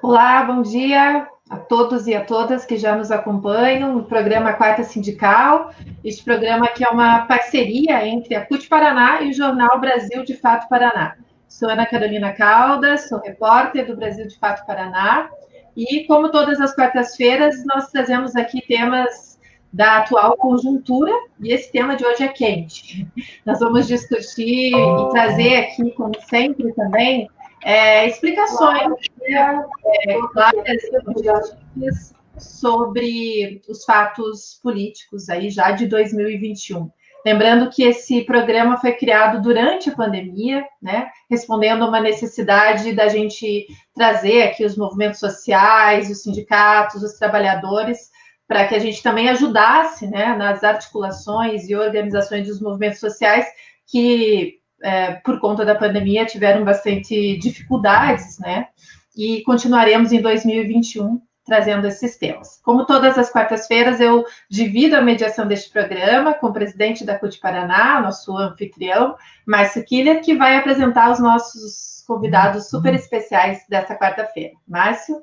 Olá, bom dia a todos e a todas que já nos acompanham no programa Quarta Sindical. Este programa aqui é uma parceria entre a CUT Paraná e o jornal Brasil de Fato Paraná. Sou Ana Carolina Caldas, sou repórter do Brasil de Fato Paraná e, como todas as quartas-feiras, nós trazemos aqui temas da atual conjuntura e esse tema de hoje é quente. Nós vamos discutir e trazer aqui, como sempre também, explicações claras sobre os fatos políticos aí já de 2021. Lembrando que esse programa foi criado durante a pandemia, né, respondendo a uma necessidade da gente trazer aqui os movimentos sociais, os sindicatos, os trabalhadores, para que a gente também ajudasse, né, nas articulações e organizações dos movimentos sociais que, por conta da pandemia, tiveram bastante dificuldades, né, e continuaremos em 2021 trazendo esses temas. Como todas as quartas-feiras, eu divido a mediação deste programa com o presidente da CUT Paraná, nosso anfitrião, Márcio Killer, que vai apresentar os nossos convidados super especiais desta quarta-feira. Márcio?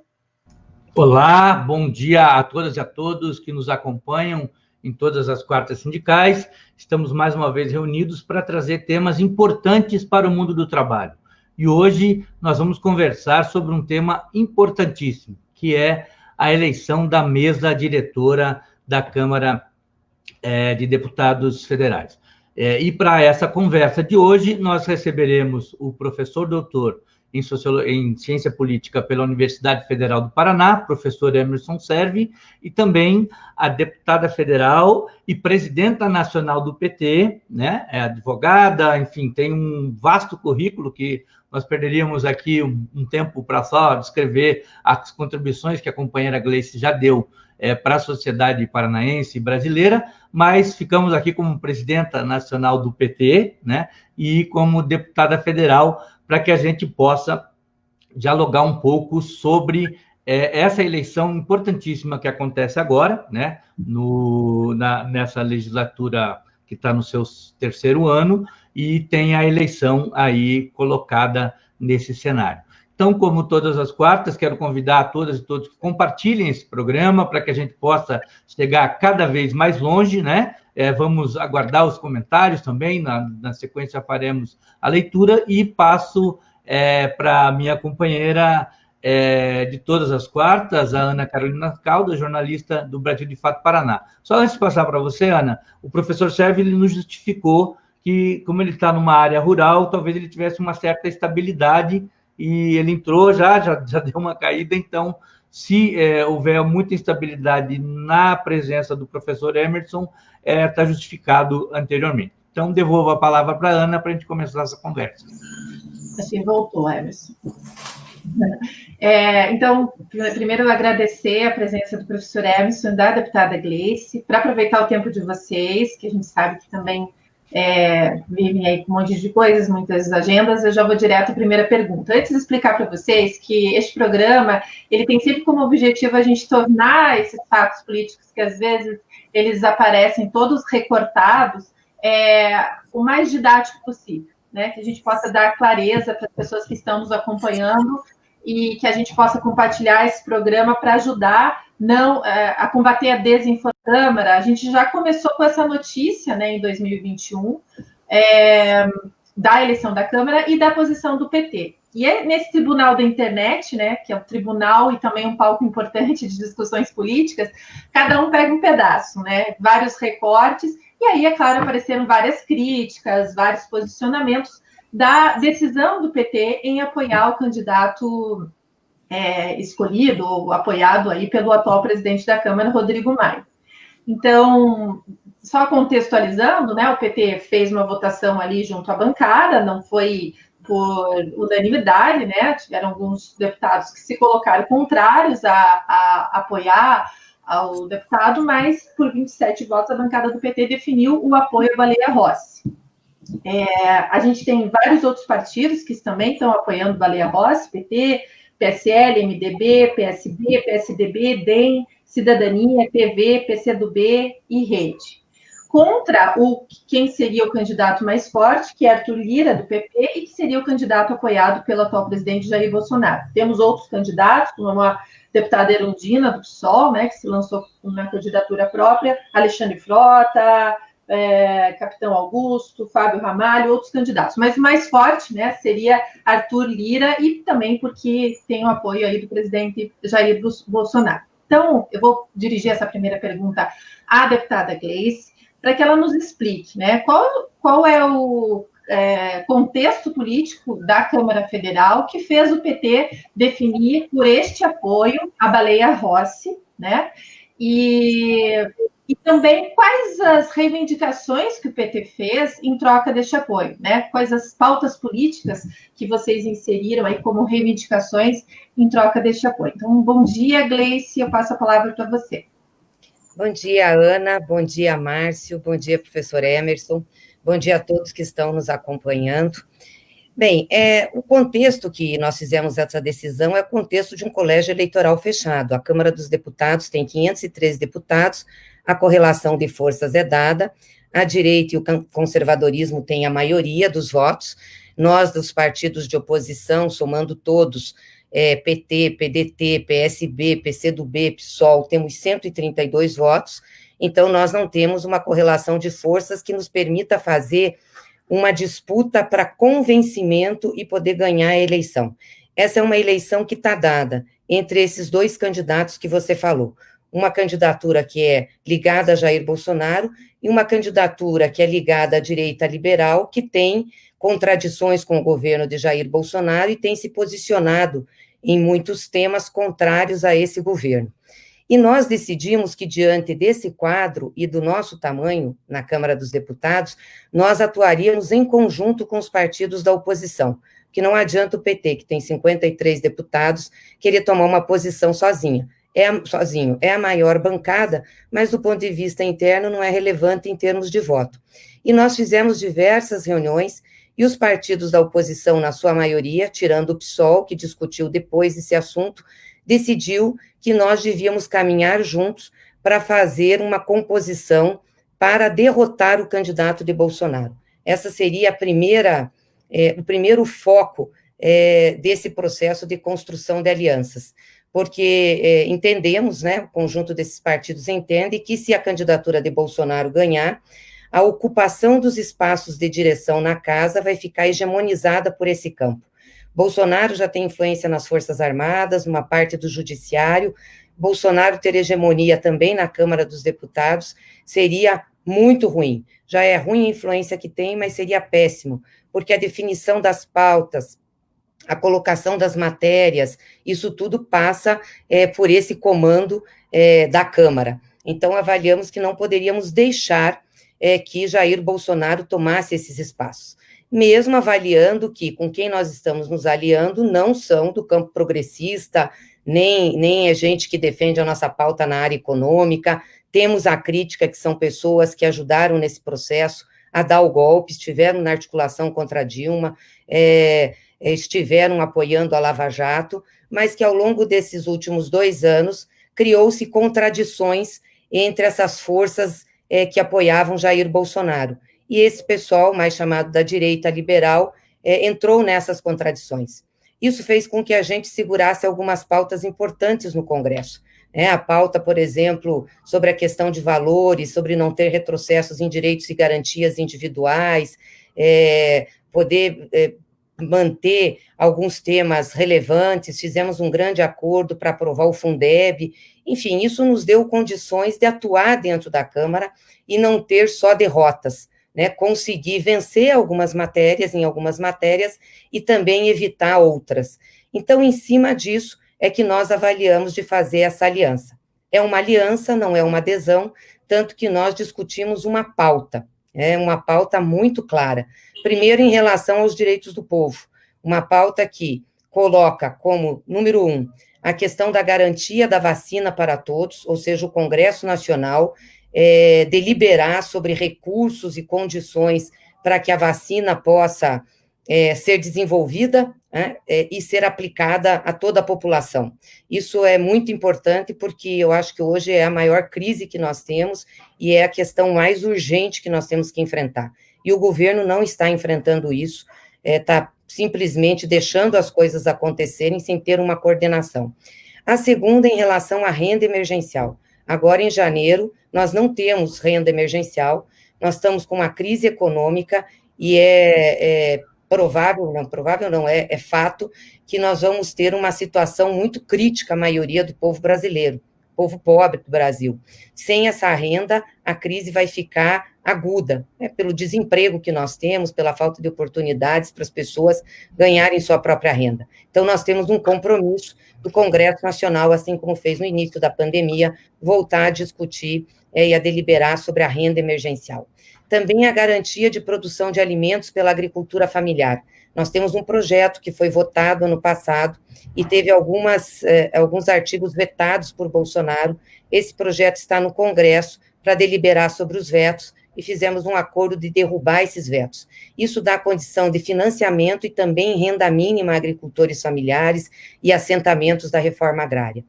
Olá, bom dia a todas e a todos que nos acompanham em todas as quartas sindicais. Estamos mais uma vez reunidos para trazer temas importantes para o mundo do trabalho. E hoje nós vamos conversar sobre um tema importantíssimo, que é a eleição da mesa diretora da Câmara de Deputados Federais. E para essa conversa de hoje, nós receberemos o professor doutor em Ciência Política pela Universidade Federal do Paraná, professor Emerson Servi, e também a deputada federal e presidenta nacional do PT, né? É advogada, enfim, tem um vasto currículo que nós perderíamos aqui um tempo para só descrever as contribuições que a companheira Gleice já deu para a sociedade paranaense e brasileira, mas ficamos aqui como presidenta nacional do PT, né? E como deputada federal, para que a gente possa dialogar um pouco sobre essa eleição importantíssima que acontece agora, né, nessa legislatura que está no seu terceiro ano, e tem a eleição aí colocada nesse cenário. Então, como todas as quartas, quero convidar a todas e todos que compartilhem esse programa para que a gente possa chegar cada vez mais longe, né? Vamos aguardar os comentários também, na sequência faremos a leitura e passo para a minha companheira de todas as quartas, a Ana Carolina Caldas, jornalista do Brasil de Fato Paraná. Só antes de passar para você, Ana, o professor Servi ele nos justificou que, como ele está numa área rural, talvez ele tivesse uma certa estabilidade e ele entrou, já deu uma caída, então, se houver muita instabilidade na presença do professor Emerson, está justificado anteriormente. Então, devolvo a palavra para a Ana para a gente começar essa conversa. Assim, voltou, Emerson. Então, primeiro agradecer a presença do professor Emerson, da deputada Gleice, para aproveitar o tempo de vocês, que a gente sabe que também vivem aí com um monte de coisas, muitas agendas. Eu já vou direto à primeira pergunta. Antes de explicar para vocês que este programa, ele tem sempre como objetivo a gente tornar esses fatos políticos que às vezes eles aparecem todos recortados, o mais didático possível, né? Que a gente possa dar clareza para as pessoas que estão nos acompanhando e que a gente possa compartilhar esse programa para ajudar a combater a desinformação. A gente já começou com essa notícia, né, em 2021, da eleição da Câmara e da posição do PT. E nesse tribunal da internet, né, que é um tribunal e também um palco importante de discussões políticas, cada um pega um pedaço, né, vários recortes, e aí, é claro, apareceram várias críticas, vários posicionamentos da decisão do PT em apoiar o candidato escolhido ou apoiado aí pelo atual presidente da Câmara, Rodrigo Maia. Então, só contextualizando, né, o PT fez uma votação ali junto à bancada, não foi por unanimidade, né, tiveram alguns deputados que se colocaram contrários a apoiar ao deputado, mas por 27 votos a bancada do PT definiu o apoio a Baleia Rossi. A gente tem vários outros partidos que também estão apoiando Baleia Rossi, PT, PSL, MDB, PSB, PSDB, DEM, Cidadania, PV, PCdoB e Rede. contra quem seria o candidato mais forte, que é Arthur Lira, do PP, e que seria o candidato apoiado pelo atual presidente Jair Bolsonaro. Temos outros candidatos, como a deputada Erundina, do PSOL, né, que se lançou com uma candidatura própria, Alexandre Frota, Capitão Augusto, Fábio Ramalho, outros candidatos. Mas o mais forte, né, seria Arthur Lira, e também porque tem o apoio aí do presidente Jair Bolsonaro. Então, eu vou dirigir essa primeira pergunta à deputada Gleice, para que ela nos explique, né, qual é o contexto político da Câmara Federal que fez o PT definir por este apoio a Baleia Rossi, né, e também quais as reivindicações que o PT fez em troca deste apoio, né? Quais as pautas políticas que vocês inseriram aí como reivindicações em troca deste apoio. Então, bom dia, Gleice, eu passo a palavra para você. Bom dia, Ana, bom dia, Márcio, bom dia, professor Emerson, bom dia a todos que estão nos acompanhando. Bem, o contexto que nós fizemos essa decisão é o contexto de um colégio eleitoral fechado. A Câmara dos Deputados tem 513 deputados, a correlação de forças é dada, a direita e o conservadorismo têm a maioria dos votos, nós, dos partidos de oposição, somando todos, PT, PDT, PSB, PCdoB, PSOL, temos 132 votos, então nós não temos uma correlação de forças que nos permita fazer uma disputa para convencimento e poder ganhar a eleição. Essa é uma eleição que está dada entre esses dois candidatos que você falou. Uma candidatura que é ligada a Jair Bolsonaro e uma candidatura que é ligada à direita liberal, que tem contradições com o governo de Jair Bolsonaro e tem se posicionado em muitos temas contrários a esse governo. E nós decidimos que, diante desse quadro e do nosso tamanho na Câmara dos Deputados, nós atuaríamos em conjunto com os partidos da oposição, que não adianta o PT, que tem 53 deputados, querer tomar uma posição sozinho. É a maior bancada, mas do ponto de vista interno não é relevante em termos de voto. E nós fizemos diversas reuniões, e os partidos da oposição, na sua maioria, tirando o PSOL, que discutiu depois esse assunto, decidiu que nós devíamos caminhar juntos para fazer uma composição para derrotar o candidato de Bolsonaro. Essa seria o primeiro foco desse processo de construção de alianças, porque entendemos, né, o conjunto desses partidos entende que se a candidatura de Bolsonaro ganhar, a ocupação dos espaços de direção na casa vai ficar hegemonizada por esse campo. Bolsonaro já tem influência nas Forças Armadas, numa parte do Judiciário. Bolsonaro ter hegemonia também na Câmara dos Deputados seria muito ruim. Já é ruim a influência que tem, mas seria péssimo, porque a definição das pautas, a colocação das matérias, isso tudo passa por esse comando da Câmara. Então, avaliamos que não poderíamos deixar que Jair Bolsonaro tomasse esses espaços. Mesmo avaliando que com quem nós estamos nos aliando não são do campo progressista, nem é gente que defende a nossa pauta na área econômica, temos a crítica que são pessoas que ajudaram nesse processo a dar o golpe, estiveram na articulação contra a Dilma, estiveram apoiando a Lava Jato, mas que ao longo desses últimos 2 anos criou-se contradições entre essas forças que apoiavam Jair Bolsonaro. E esse pessoal, mais chamado da direita liberal, entrou nessas contradições. Isso fez com que a gente segurasse algumas pautas importantes no Congresso. A pauta, por exemplo, sobre a questão de valores, sobre não ter retrocessos em direitos e garantias individuais, poder manter alguns temas relevantes, fizemos um grande acordo para aprovar o Fundeb, enfim, isso nos deu condições de atuar dentro da Câmara e não ter só derrotas, conseguir vencer algumas matérias, em algumas matérias, e também evitar outras. Então, em cima disso, é que nós avaliamos de fazer essa aliança. É uma aliança, não é uma adesão, tanto que nós discutimos uma pauta muito clara. Primeiro, em relação aos direitos do povo, uma pauta que coloca como, número 1, a questão da garantia da vacina para todos, ou seja, o Congresso Nacional deliberar sobre recursos e condições para que a vacina possa ser desenvolvida, né, e ser aplicada a toda a população. Isso é muito importante, porque eu acho que hoje é a maior crise que nós temos e é a questão mais urgente que nós temos que enfrentar. E o governo não está enfrentando isso, está simplesmente deixando as coisas acontecerem sem ter uma coordenação. A segunda, em relação à renda emergencial. Agora, em janeiro, nós não temos renda emergencial, nós estamos com uma crise econômica e é fato que nós vamos ter uma situação muito crítica, a maioria do povo brasileiro, povo pobre do Brasil. Sem essa renda, a crise vai ficar aguda, pelo desemprego que nós temos, pela falta de oportunidades para as pessoas ganharem sua própria renda. Então, nós temos um compromisso do Congresso Nacional, assim como fez no início da pandemia, voltar a discutir e a deliberar sobre a renda emergencial. Também a garantia de produção de alimentos pela agricultura familiar. Nós temos um projeto que foi votado ano passado e teve alguns artigos vetados por Bolsonaro. Esse projeto está no Congresso para deliberar sobre os vetos e fizemos um acordo de derrubar esses vetos. Isso dá condição de financiamento e também renda mínima a agricultores familiares e assentamentos da reforma agrária.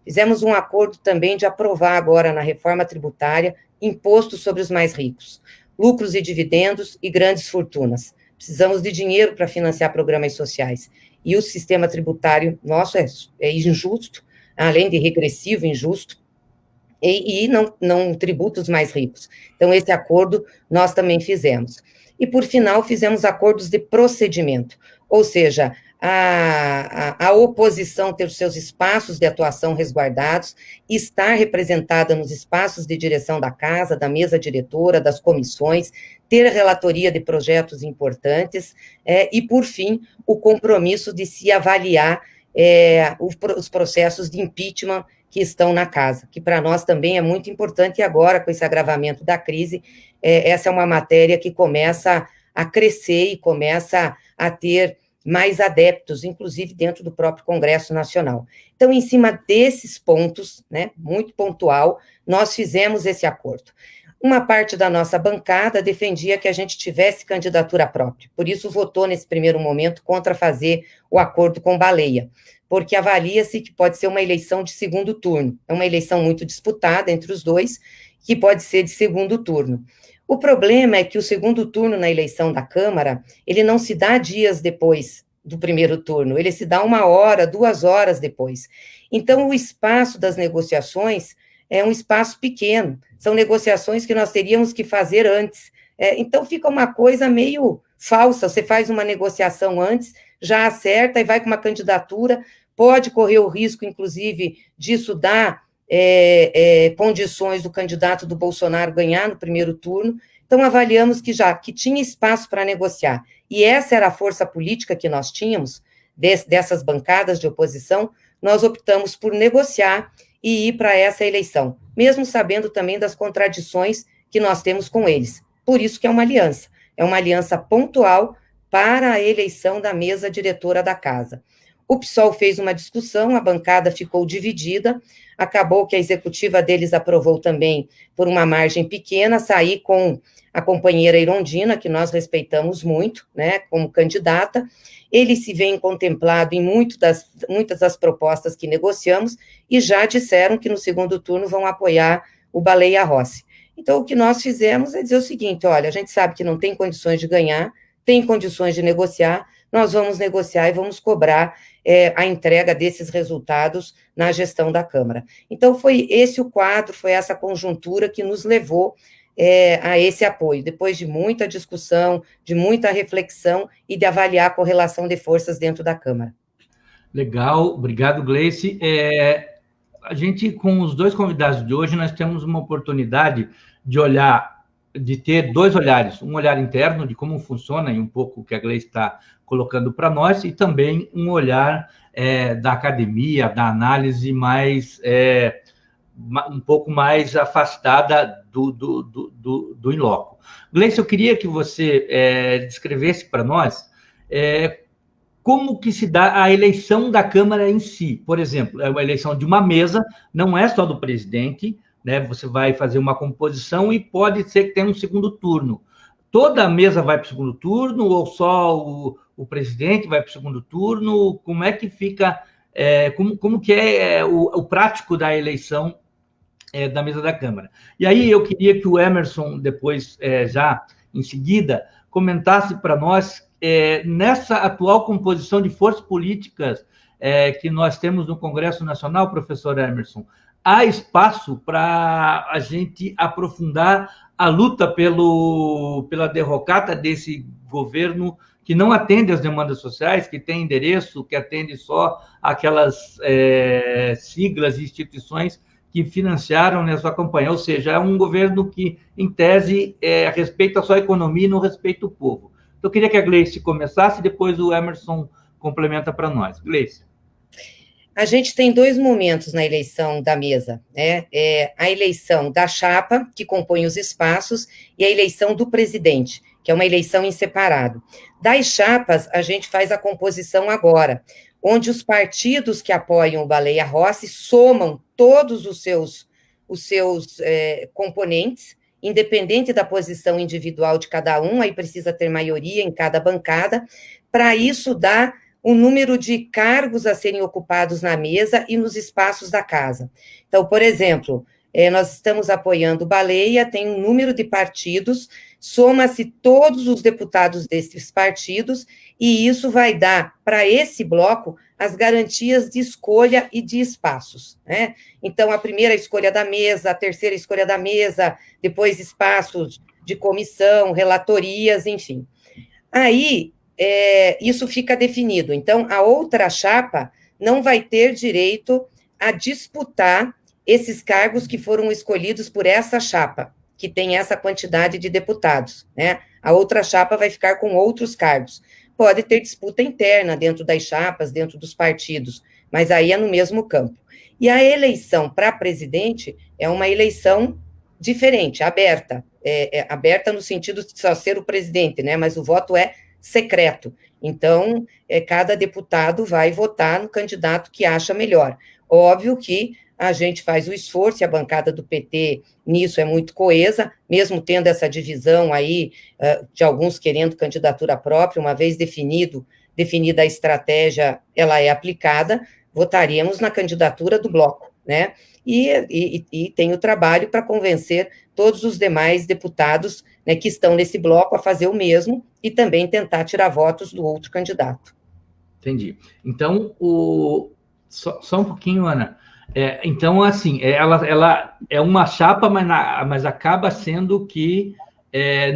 Fizemos um acordo também de aprovar agora na reforma tributária imposto sobre os mais ricos, lucros e dividendos e grandes fortunas. Precisamos de dinheiro para financiar programas sociais. E o sistema tributário nosso é injusto, além de regressivo, injusto, e não tributa os mais ricos. Então, esse acordo nós também fizemos. E, por final, fizemos acordos de procedimento, ou seja, a oposição ter os seus espaços de atuação resguardados, estar representada nos espaços de direção da casa, da mesa diretora, das comissões, ter relatoria de projetos importantes, e, por fim, o compromisso de se avaliar os processos de impeachment que estão na casa, que para nós também é muito importante, e agora, com esse agravamento da crise, essa é uma matéria que começa a crescer e começa a ter mais adeptos, inclusive dentro do próprio Congresso Nacional. Então, em cima desses pontos, né, muito pontual, nós fizemos esse acordo. Uma parte da nossa bancada defendia que a gente tivesse candidatura própria, por isso votou nesse primeiro momento contra fazer o acordo com Baleia, porque avalia-se que pode ser uma eleição de segundo turno, é uma eleição muito disputada entre os dois, que pode ser de segundo turno. O problema é que o segundo turno na eleição da Câmara, ele não se dá dias depois do primeiro turno, ele se dá 1 hora, 2 horas depois. Então, o espaço das negociações é um espaço pequeno, são negociações que nós teríamos que fazer antes. Então, fica uma coisa meio falsa, você faz uma negociação antes, já acerta e vai com uma candidatura, pode correr o risco, inclusive, disso dar condições do candidato do Bolsonaro ganhar no primeiro turno. Então, avaliamos que tinha espaço para negociar, e essa era a força política que nós tínhamos, dessas bancadas de oposição, nós optamos por negociar e ir para essa eleição, mesmo sabendo também das contradições que nós temos com eles. Por isso que é uma aliança pontual para a eleição da mesa diretora da casa. O PSOL fez uma discussão, a bancada ficou dividida, acabou que a executiva deles aprovou também por uma margem pequena, sair com a companheira Irondina, que nós respeitamos muito, né, como candidata. Ele se vê contemplado em muitas das propostas que negociamos e já disseram que no segundo turno vão apoiar o Baleia Rossi. Então, o que nós fizemos é dizer o seguinte: olha, a gente sabe que não tem condições de ganhar, tem condições de negociar, nós vamos negociar e vamos cobrar a entrega desses resultados na gestão da Câmara. Então, foi esse o quadro, foi essa conjuntura que nos levou a esse apoio, depois de muita discussão, de muita reflexão e de avaliar a correlação de forças dentro da Câmara. Legal, obrigado, Gleice. A gente, com os dois convidados de hoje, nós temos uma oportunidade de ter dois olhares, um olhar interno de como funciona e um pouco o que a Gleice está colocando para nós, e também um olhar da academia, da análise um pouco mais afastada do in loco. Gleice, eu queria que você descrevesse para nós como que se dá a eleição da Câmara em si. Por exemplo, é uma eleição de uma mesa, não é só do presidente, né? Você vai fazer uma composição e pode ser que tenha um segundo turno. Toda a mesa vai para o segundo turno ou só o presidente, vai para o segundo turno? Como é que fica, como que é o prático da eleição da mesa da Câmara? E aí eu queria que o Emerson, depois, já em seguida, comentasse para nós, nessa atual composição de forças políticas que nós temos no Congresso Nacional, professor Emerson, há espaço para a gente aprofundar a luta pela derrocata desse governo que não atende às demandas sociais, que tem endereço, que atende só aquelas siglas e instituições que financiaram nessa campanha, ou seja, é um governo que, em tese, respeita só a economia e não respeita o povo. Então, eu queria que a Gleice começasse, e depois o Emerson complementa para nós. Gleice. A gente tem dois momentos na eleição da mesa, né? A eleição da chapa, que compõe os espaços, e a eleição do presidente, que é uma eleição em separado. Das chapas, a gente faz a composição agora, onde os partidos que apoiam o Baleia Rossi somam todos os seus componentes, independente da posição individual de cada um, aí precisa ter maioria em cada bancada, para isso dar o número de cargos a serem ocupados na mesa e nos espaços da casa. Então, por exemplo, nós estamos apoiando o Baleia, tem um número de partidos, soma-se todos os deputados desses partidos, e isso vai dar para esse bloco as garantias de escolha e de espaços, né? Então, a primeira escolha da mesa, a terceira escolha da mesa, depois espaços de comissão, relatorias, enfim. Aí, isso fica definido. Então, a outra chapa não vai ter direito a disputar esses cargos que foram escolhidos por essa chapa, que tem essa quantidade de deputados, né? A outra chapa vai ficar com outros cargos. Pode ter disputa interna dentro das chapas, dentro dos partidos, mas aí é no mesmo campo. E a eleição para presidente é uma eleição diferente, aberta. Aberta no sentido de só ser o presidente, né? Mas o voto é secreto. Então, cada deputado vai votar no candidato que acha melhor. Óbvio que a gente faz o esforço, e a bancada do PT nisso é muito coesa, mesmo tendo essa divisão aí, de alguns querendo candidatura própria, uma vez definida a estratégia, ela é aplicada, votaríamos na candidatura do bloco, né? E tem o trabalho para convencer todos os demais deputados, né, que estão nesse bloco a fazer o mesmo e também tentar tirar votos do outro candidato. Entendi. Então, só um pouquinho, Ana. Então, assim, ela é uma chapa, mas acaba sendo que,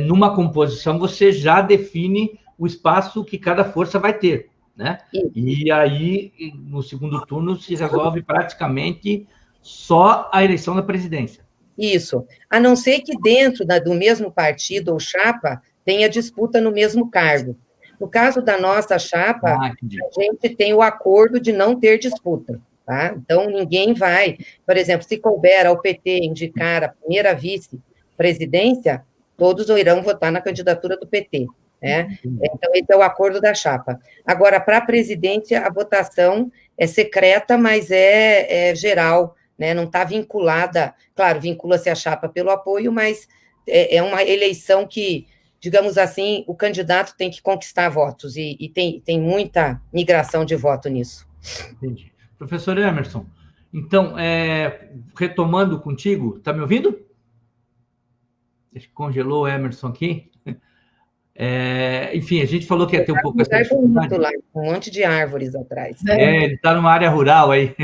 numa composição, você já define o espaço que cada força vai ter, né? E aí, no segundo turno, se resolve praticamente só a eleição da presidência. Isso. A não ser que dentro do mesmo partido ou chapa tenha disputa no mesmo cargo. No caso da nossa chapa, a gente tem o acordo de não ter disputa. Tá? Então, ninguém vai, por exemplo, se couber ao PT indicar a primeira vice-presidência, todos irão votar na candidatura do PT, né? Então, esse é o acordo da chapa. Agora, para a presidência, a votação é secreta, mas é geral, né? Não está vinculada, claro, vincula-se a chapa pelo apoio, mas é uma eleição que, digamos assim, o candidato tem que conquistar votos, e tem muita migração de voto nisso. Entendi. Professor Emerson, então, retomando contigo, está me ouvindo? Acho que congelou o Emerson aqui. Enfim, a gente falou que ia ter um pouco essa dificuldade. Lá, um monte de árvores atrás. Ele está numa área rural aí.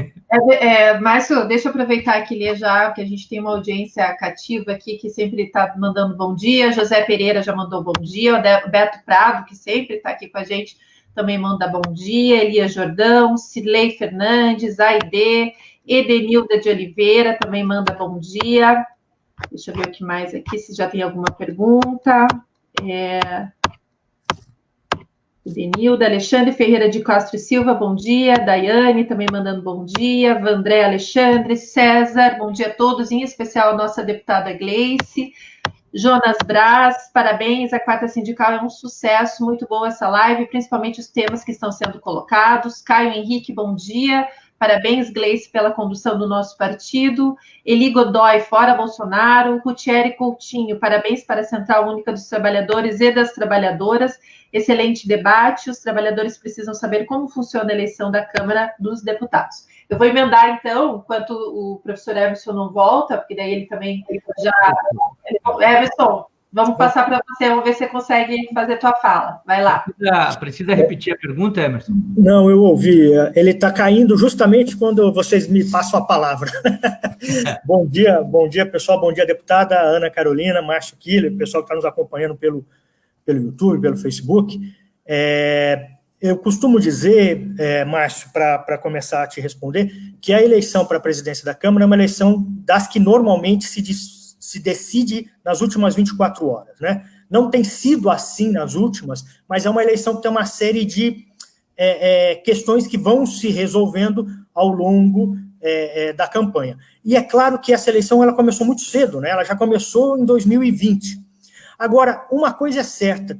Márcio, deixa eu aproveitar aqui e ler já, que a gente tem uma audiência cativa aqui, que sempre está mandando bom dia. José Pereira já mandou bom dia. O Beto Prado, que sempre está aqui com a gente, também manda bom dia. Elias Jordão, Cirlei Fernandes, Aide, Edenilda de Oliveira também manda bom dia. Deixa eu ver o que mais aqui, se já tem alguma pergunta. Edenilda, Alexandre Ferreira de Castro e Silva, bom dia. Daiane também mandando bom dia. Vandré Alexandre, César, bom dia a todos, em especial a nossa deputada Gleice. Jonas Braz, parabéns, a Quarta Sindical é um sucesso, muito boa essa live, principalmente os temas que estão sendo colocados. Caio Henrique, bom dia. Parabéns, Gleice, pela condução do nosso partido. Eli Godoy, fora Bolsonaro. Rutieri Coutinho, parabéns para a Central Única dos Trabalhadores e das Trabalhadoras. Excelente debate. Os trabalhadores precisam saber como funciona a eleição da Câmara dos Deputados. Eu vou emendar, então, enquanto o professor Emerson não volta, porque daí ele também já... Emerson, vamos passar para você, vamos ver se você consegue fazer a tua fala. Vai lá. Precisa repetir a pergunta, Emerson? Não, eu ouvi. Ele está caindo justamente quando vocês me passam a palavra. Bom dia, pessoal. Bom dia, deputada Ana Carolina, Márcio Killer, pessoal que está nos acompanhando pelo YouTube, pelo Facebook. Eu costumo dizer, Márcio, para começar a te responder, que a eleição para a presidência da Câmara é uma eleição das que normalmente se decide nas últimas 24 horas, né? Não tem sido assim nas últimas, mas é uma eleição que tem uma série de questões que vão se resolvendo ao longo da campanha. E é claro que essa eleição ela começou muito cedo, né? Ela já começou em 2020. Agora, uma coisa é certa,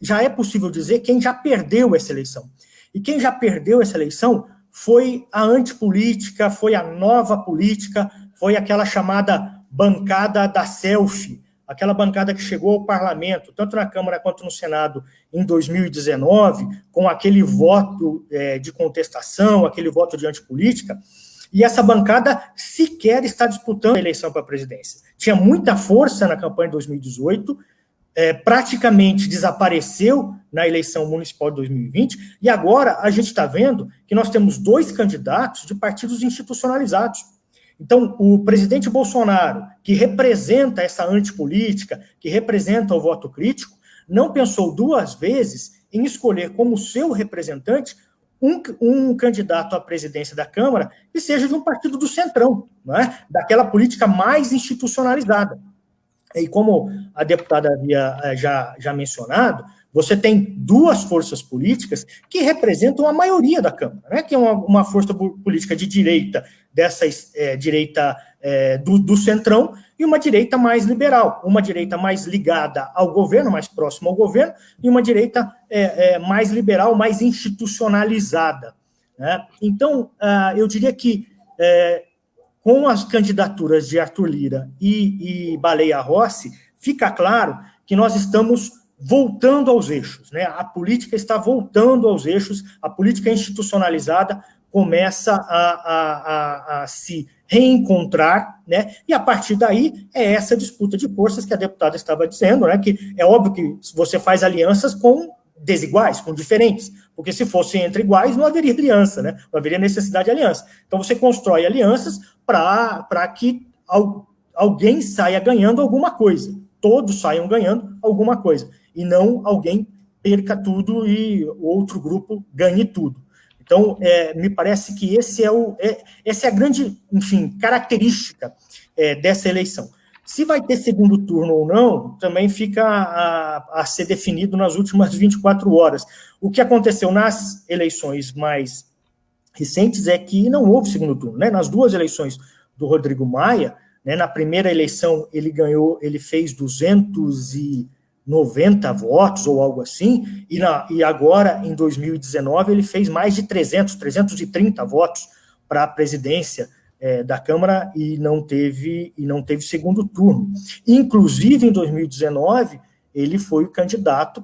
já é possível dizer quem já perdeu essa eleição. E quem já perdeu essa eleição foi a antipolítica, foi a nova política, foi aquela chamada bancada da selfie, aquela bancada que chegou ao parlamento, tanto na Câmara quanto no Senado, em 2019, com aquele voto de contestação, aquele voto de antipolítica, e essa bancada sequer está disputando a eleição para a presidência. Tinha muita força na campanha de 2018, praticamente desapareceu na eleição municipal de 2020, e agora a gente está vendo que nós temos 2 candidatos de partidos institucionalizados. Então, o presidente Bolsonaro, que representa essa antipolítica, que representa o voto crítico, não pensou 2 vezes em escolher como seu representante um candidato à presidência da Câmara que seja de um partido do centrão, não é? Daquela política mais institucionalizada. E como a deputada havia já mencionado, você tem 2 forças políticas que representam a maioria da Câmara, né? Que é uma força política de direita, dessa direita do centrão, e uma direita mais liberal, uma direita mais ligada ao governo, mais próxima ao governo, e uma direita mais liberal, mais institucionalizada, né? Então, eu diria que com as candidaturas de Arthur Lira e Baleia Rossi, fica claro que nós estamos voltando aos eixos, né? A política está voltando aos eixos, a política institucionalizada começa a se reencontrar, né? E a partir daí é essa disputa de forças que a deputada estava dizendo, né? Que é óbvio que você faz alianças com desiguais, com diferentes, porque se fossem entre iguais não haveria aliança, né? Não haveria necessidade de aliança. Então você constrói alianças para que alguém saia ganhando alguma coisa, todos saiam ganhando alguma coisa, e não alguém perca tudo e outro grupo ganhe tudo. Então, me parece que essa é a grande, enfim, característica dessa eleição. Se vai ter segundo turno ou não, também fica a ser definido nas últimas 24 horas. O que aconteceu nas eleições mais recentes é que não houve segundo turno, né? Nas 2 eleições do Rodrigo Maia, né, na primeira eleição ele fez 290 votos ou algo assim, e agora, em 2019, ele fez mais de 330 votos para a presidência da Câmara e não teve segundo turno. Inclusive, em 2019, ele foi o candidato,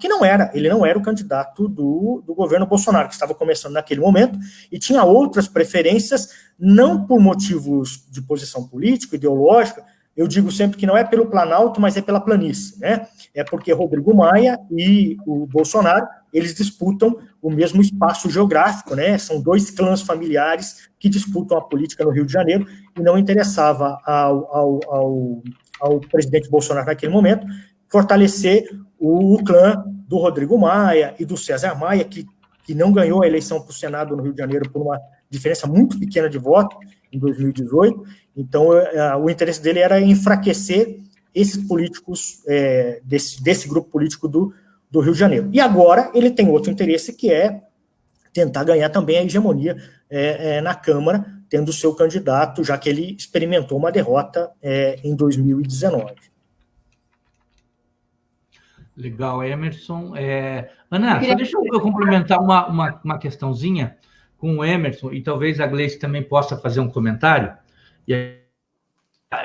ele não era o candidato do governo Bolsonaro, que estava começando naquele momento, e tinha outras preferências, não por motivos de posição política, ideológica. Eu digo sempre que não é pelo Planalto, mas é pela planície, né? É porque Rodrigo Maia e o Bolsonaro, eles disputam o mesmo espaço geográfico, né? São 2 clãs familiares que disputam a política no Rio de Janeiro, e não interessava ao presidente Bolsonaro naquele momento fortalecer o clã do Rodrigo Maia e do César Maia, que não ganhou a eleição para o Senado no Rio de Janeiro por uma diferença muito pequena de voto em 2018. Então, o interesse dele era enfraquecer esses políticos, desse grupo político do Rio de Janeiro. E agora ele tem outro interesse, que é tentar ganhar também a hegemonia na Câmara, tendo o seu candidato, já que ele experimentou uma derrota em 2019. Legal, Emerson. Ana, só deixa eu complementar uma questãozinha. com o Emerson, e talvez a Gleice também possa fazer um comentário. E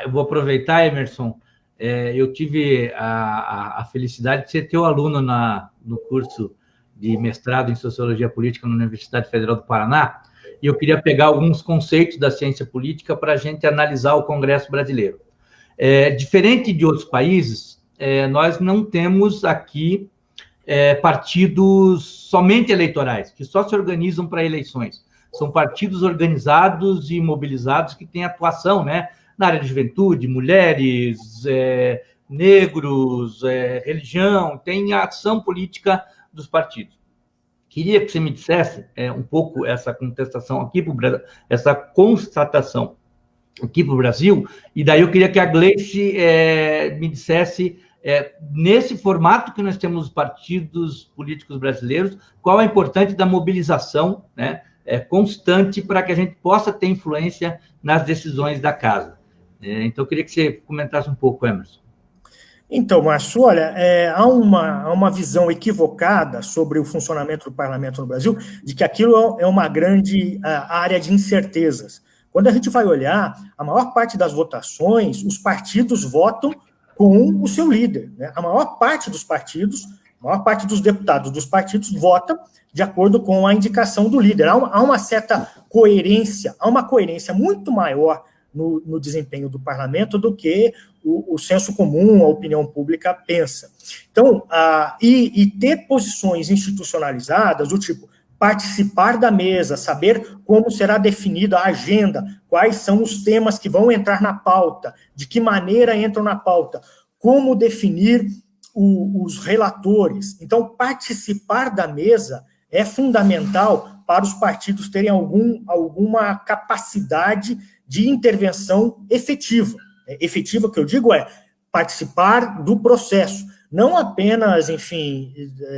eu vou aproveitar, Emerson, eu tive a felicidade de ser teu aluno no curso de mestrado em Sociologia Política na Universidade Federal do Paraná, e eu queria pegar alguns conceitos da ciência política para a gente analisar o Congresso brasileiro. Diferente de outros países, nós não temos aqui partidos somente eleitorais, que só se organizam para eleições. São partidos organizados e mobilizados que têm atuação, né, na área de juventude, mulheres, negros, religião, tem a ação política dos partidos. Queria que você me dissesse um pouco essa contestação aqui para o Brasil, essa constatação aqui para o Brasil, e daí eu queria que a Gleice me dissesse, nesse formato que nós temos os partidos políticos brasileiros, qual a importância da mobilização, né, constante para que a gente possa ter influência nas decisões da casa. Então, eu queria que você comentasse um pouco, Emerson. Então, Márcio, olha, há uma visão equivocada sobre o funcionamento do parlamento no Brasil, de que aquilo é uma grande área de incertezas. Quando a gente vai olhar, a maior parte das votações, os partidos votam com o seu líder, né? A maior parte dos partidos, a maior parte dos deputados dos partidos vota de acordo com a indicação do líder. Há uma certa coerência, há uma coerência muito maior no desempenho do parlamento do que o senso comum, a opinião pública pensa. Então, e ter posições institucionalizadas, do tipo participar da mesa, saber como será definida a agenda, quais são os temas que vão entrar na pauta, de que maneira entram na pauta, como definir os relatores. Então, participar da mesa é fundamental para os partidos terem alguma capacidade de intervenção efetiva. Efetiva, que eu digo, participar do processo, não apenas, enfim,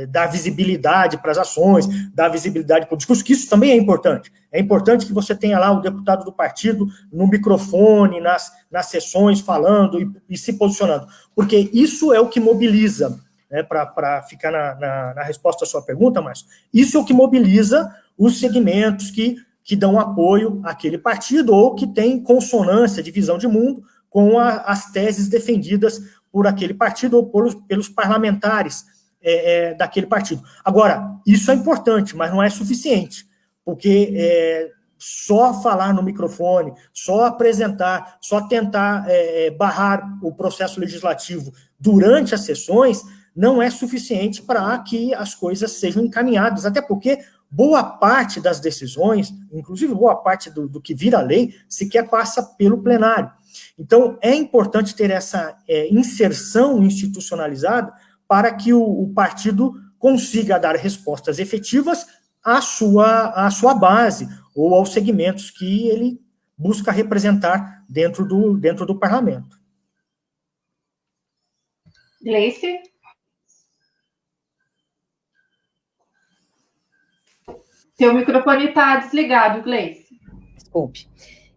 dar visibilidade para as ações, dar visibilidade para o discurso, que isso também é importante. É importante que você tenha lá o deputado do partido no microfone, nas sessões, falando e se posicionando, porque isso é o que mobiliza, né, para ficar na resposta à sua pergunta, Márcio, isso é o que mobiliza os segmentos que dão apoio àquele partido ou que tem consonância de visão de mundo com as teses defendidas por aquele partido ou pelos parlamentares daquele partido. Agora, isso é importante, mas não é suficiente, porque só falar no microfone, só apresentar, só tentar barrar o processo legislativo durante as sessões não é suficiente para que as coisas sejam encaminhadas, até porque boa parte das decisões, inclusive boa parte do que vira lei, sequer passa pelo plenário. Então, é importante ter essa inserção institucionalizada para que o partido consiga dar respostas efetivas à sua base ou aos segmentos que ele busca representar dentro do parlamento. Gleice? Seu microfone está desligado, Gleice. Desculpe.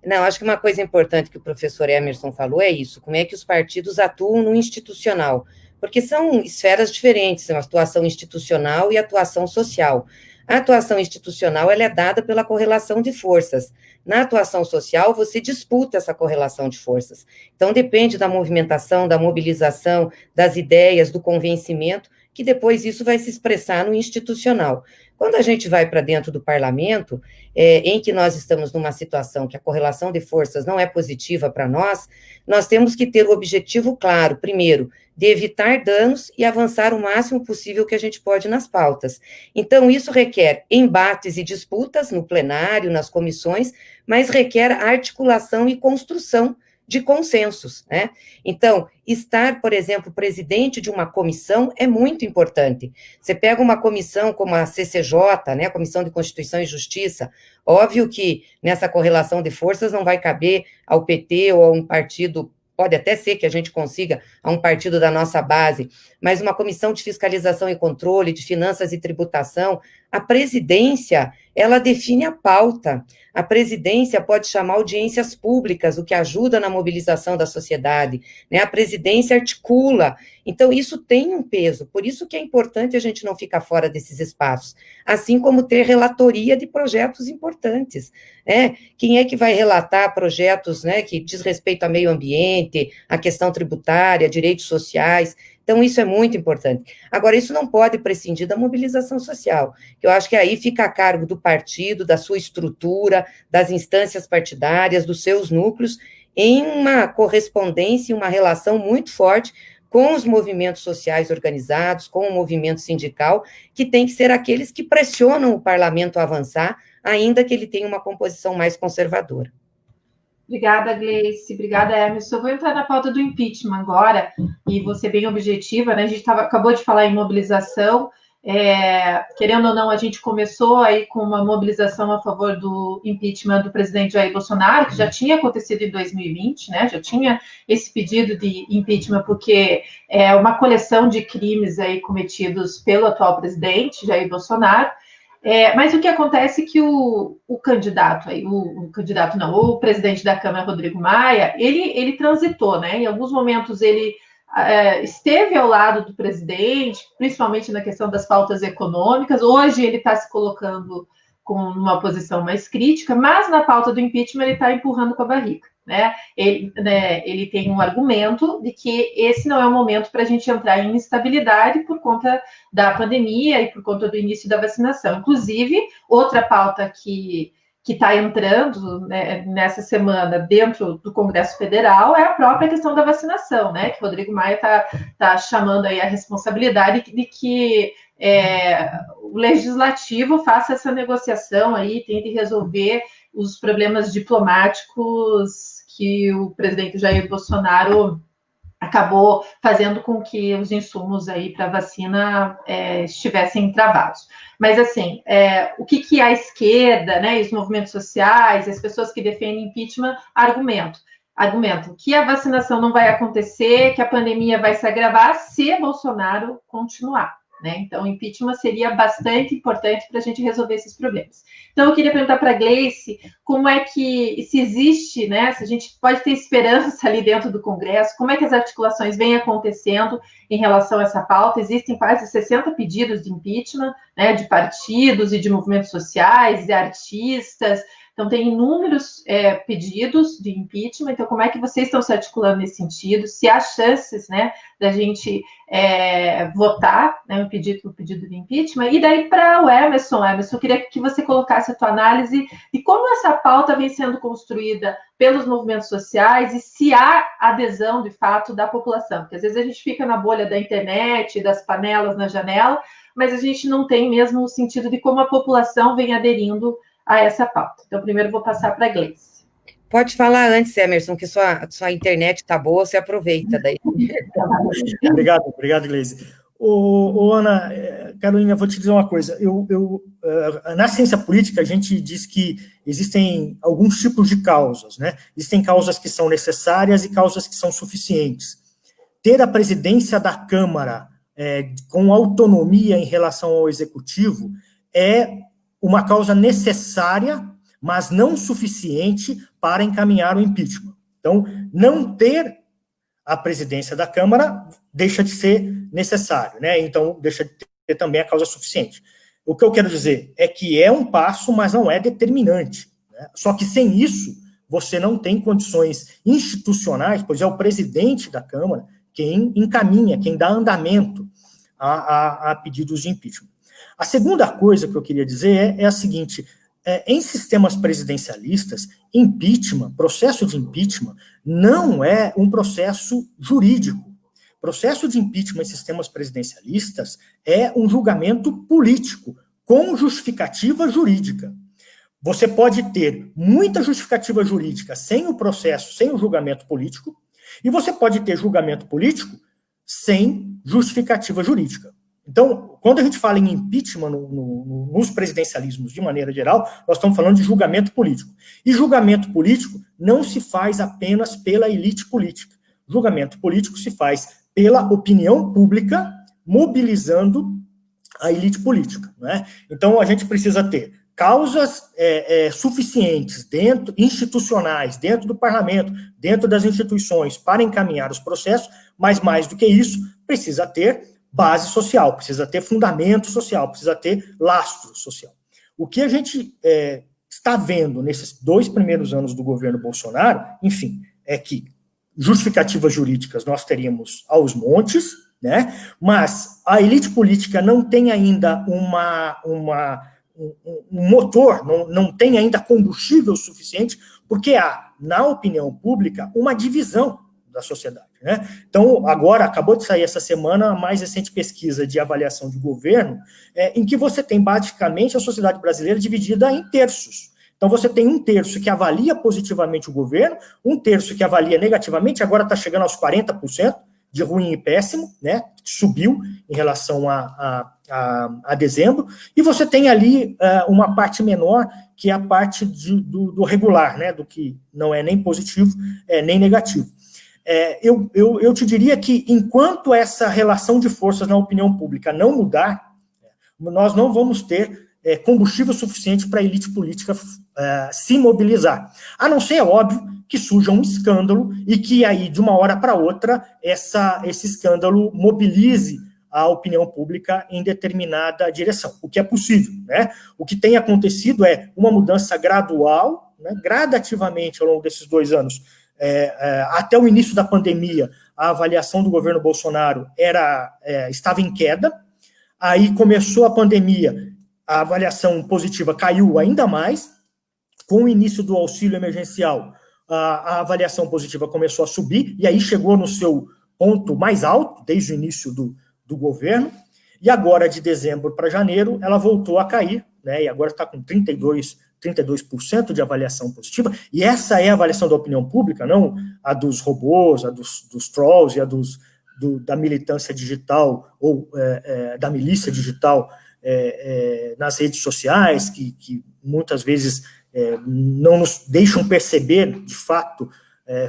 Não, acho que uma coisa importante que o professor Emerson falou é isso, como é que os partidos atuam no institucional, porque são esferas diferentes, a atuação institucional e a atuação social. A atuação institucional, ela é dada pela correlação de forças. Na atuação social, você disputa essa correlação de forças. Então, depende da movimentação, da mobilização, das ideias, do convencimento, que depois isso vai se expressar no institucional. Quando a gente vai para dentro do parlamento, em que nós estamos numa situação que a correlação de forças não é positiva para nós temos que ter o objetivo claro, primeiro, de evitar danos e avançar o máximo possível que a gente pode nas pautas. Então, isso requer embates e disputas no plenário, nas comissões, mas requer articulação e construção de consensos, né? Então, estar, por exemplo, presidente de uma comissão é muito importante. Você pega uma comissão como a CCJ, né, a Comissão de Constituição e Justiça, óbvio que nessa correlação de forças não vai caber ao PT ou a um partido, pode até ser que a gente consiga a um partido da nossa base, mas uma comissão de fiscalização e controle, de finanças e tributação, a presidência, ela define a pauta. A presidência pode chamar audiências públicas, o que ajuda na mobilização da sociedade, né? A presidência articula. Então, isso tem um peso, por isso que é importante a gente não ficar fora desses espaços, assim como ter relatoria de projetos importantes, né? Quem é que vai relatar projetos, né, que diz respeito ao meio ambiente, à questão tributária, direitos sociais? Então, isso é muito importante. Agora, isso não pode prescindir da mobilização social, que eu acho que aí fica a cargo do partido, da sua estrutura, das instâncias partidárias, dos seus núcleos, em uma correspondência, uma relação muito forte com os movimentos sociais organizados, com o movimento sindical, que tem que ser aqueles que pressionam o parlamento a avançar, ainda que ele tenha uma composição mais conservadora. Obrigada, Gleice. Obrigada, Emerson. Eu vou entrar na pauta do impeachment agora, e vou ser bem objetiva, né? A gente acabou de falar em mobilização. Querendo ou não, a gente começou aí com uma mobilização a favor do impeachment do presidente Jair Bolsonaro, que já tinha acontecido em 2020, né? Já tinha esse pedido de impeachment, porque é uma coleção de crimes aí cometidos pelo atual presidente Jair Bolsonaro. Mas o que acontece é que o candidato aí, o presidente da Câmara, Rodrigo Maia, ele transitou, né? Em alguns momentos ele esteve ao lado do presidente, principalmente na questão das pautas econômicas. Hoje ele está se colocando com uma posição mais crítica, mas na pauta do impeachment ele está empurrando com a barriga, né? Ele tem um argumento de que esse não é o momento para a gente entrar em instabilidade por conta da pandemia e por conta do início da vacinação. Inclusive, outra pauta que está entrando, né, nessa semana dentro do Congresso Federal é a própria questão da vacinação, né? Que o Rodrigo Maia está chamando aí a responsabilidade de que o legislativo faça essa negociação aí, tente resolver os problemas diplomáticos que o presidente Jair Bolsonaro acabou fazendo com que os insumos aí para a vacina estivessem travados. Mas, assim, o que a esquerda, né, e os movimentos sociais, as pessoas que defendem impeachment, argumentam que a vacinação não vai acontecer, que a pandemia vai se agravar se Bolsonaro continuar, né? Então, o impeachment seria bastante importante para a gente resolver esses problemas. Então, eu queria perguntar para a Gleice como é que, se existe, né, se a gente pode ter esperança ali dentro do Congresso, como é que as articulações vêm acontecendo em relação a essa pauta. Existem quase 60 pedidos de impeachment, né, de partidos e de movimentos sociais, de artistas. Então, tem inúmeros pedidos de impeachment. Então, como é que vocês estão se articulando nesse sentido? Se há chances, né, da gente votar, né, o pedido de impeachment? E daí, para o Emerson, eu queria que você colocasse a tua análise de como essa pauta vem sendo construída pelos movimentos sociais e se há adesão, de fato, da população. Porque, às vezes, a gente fica na bolha da internet, das panelas na janela, mas a gente não tem mesmo o sentido de como a população vem aderindo a essa pauta. Então, primeiro vou passar para a Gleice. Pode falar antes, Emerson, que sua internet está boa, você aproveita daí. Obrigado, Gleice. Ana, Carolina, vou te dizer uma coisa. Na ciência política, a gente diz que existem alguns tipos de causas, né? Existem causas que são necessárias e causas que são suficientes. Ter a presidência da Câmara com autonomia em relação ao Executivo é uma causa necessária, mas não suficiente para encaminhar o impeachment. Então, não ter a presidência da Câmara deixa de ser necessário, né? Então, deixa de ter também a causa suficiente. O que eu quero dizer é que é um passo, mas não é determinante, né? Só que sem isso, você não tem condições institucionais, pois é o presidente da Câmara quem encaminha, quem dá andamento a pedidos de impeachment. A segunda coisa que eu queria dizer é a seguinte: em sistemas presidencialistas, impeachment, processo de impeachment, não é um processo jurídico. Processo de impeachment em sistemas presidencialistas é um julgamento político, com justificativa jurídica. Você pode ter muita justificativa jurídica sem o processo, sem o julgamento político, e você pode ter julgamento político sem justificativa jurídica. Então, quando a gente fala em impeachment nos presidencialismos de maneira geral, nós estamos falando de julgamento político. E julgamento político não se faz apenas pela elite política. Julgamento político se faz pela opinião pública, mobilizando a elite política, né? Então, a gente precisa ter causas suficientes, institucionais, dentro do parlamento, dentro das instituições, para encaminhar os processos, mas mais do que isso, precisa ter base social, precisa ter fundamento social, precisa ter lastro social. O que a gente está vendo nesses 2 primeiros anos do governo Bolsonaro, enfim, é que justificativas jurídicas nós teríamos aos montes, né? Mas a elite política não tem ainda um motor, não tem ainda combustível suficiente, porque há, na opinião pública, uma divisão da sociedade, né? Então, agora, acabou de sair essa semana a mais recente pesquisa de avaliação de governo, em que você tem, basicamente, a sociedade brasileira dividida em terços. Então, você tem um terço que avalia positivamente o governo, um terço que avalia negativamente, agora está chegando aos 40%, de ruim e péssimo, né? Subiu em relação a dezembro, e você tem ali uma parte menor, que é a parte do regular, né? Do que não é nem positivo, nem negativo. Eu te diria que, enquanto essa relação de forças na opinião pública não mudar, nós não vamos ter combustível suficiente para a elite política se mobilizar. A não ser, é óbvio, que surja um escândalo e que aí, de uma hora para outra, esse escândalo mobilize a opinião pública em determinada direção, o que é possível, né? O que tem acontecido é uma mudança gradual, né, gradativamente ao longo desses 2 anos, até o início da pandemia, a avaliação do governo Bolsonaro estava em queda, aí começou a pandemia, a avaliação positiva caiu ainda mais, com o início do auxílio emergencial, a avaliação positiva começou a subir, e aí chegou no seu ponto mais alto, desde o início do governo, e agora, de dezembro para janeiro, ela voltou a cair, né, e agora está com 32% de avaliação positiva, e essa é a avaliação da opinião pública, não a dos robôs, a dos trolls e a da militância digital, ou da milícia digital nas redes sociais, que muitas vezes não nos deixam perceber, de fato,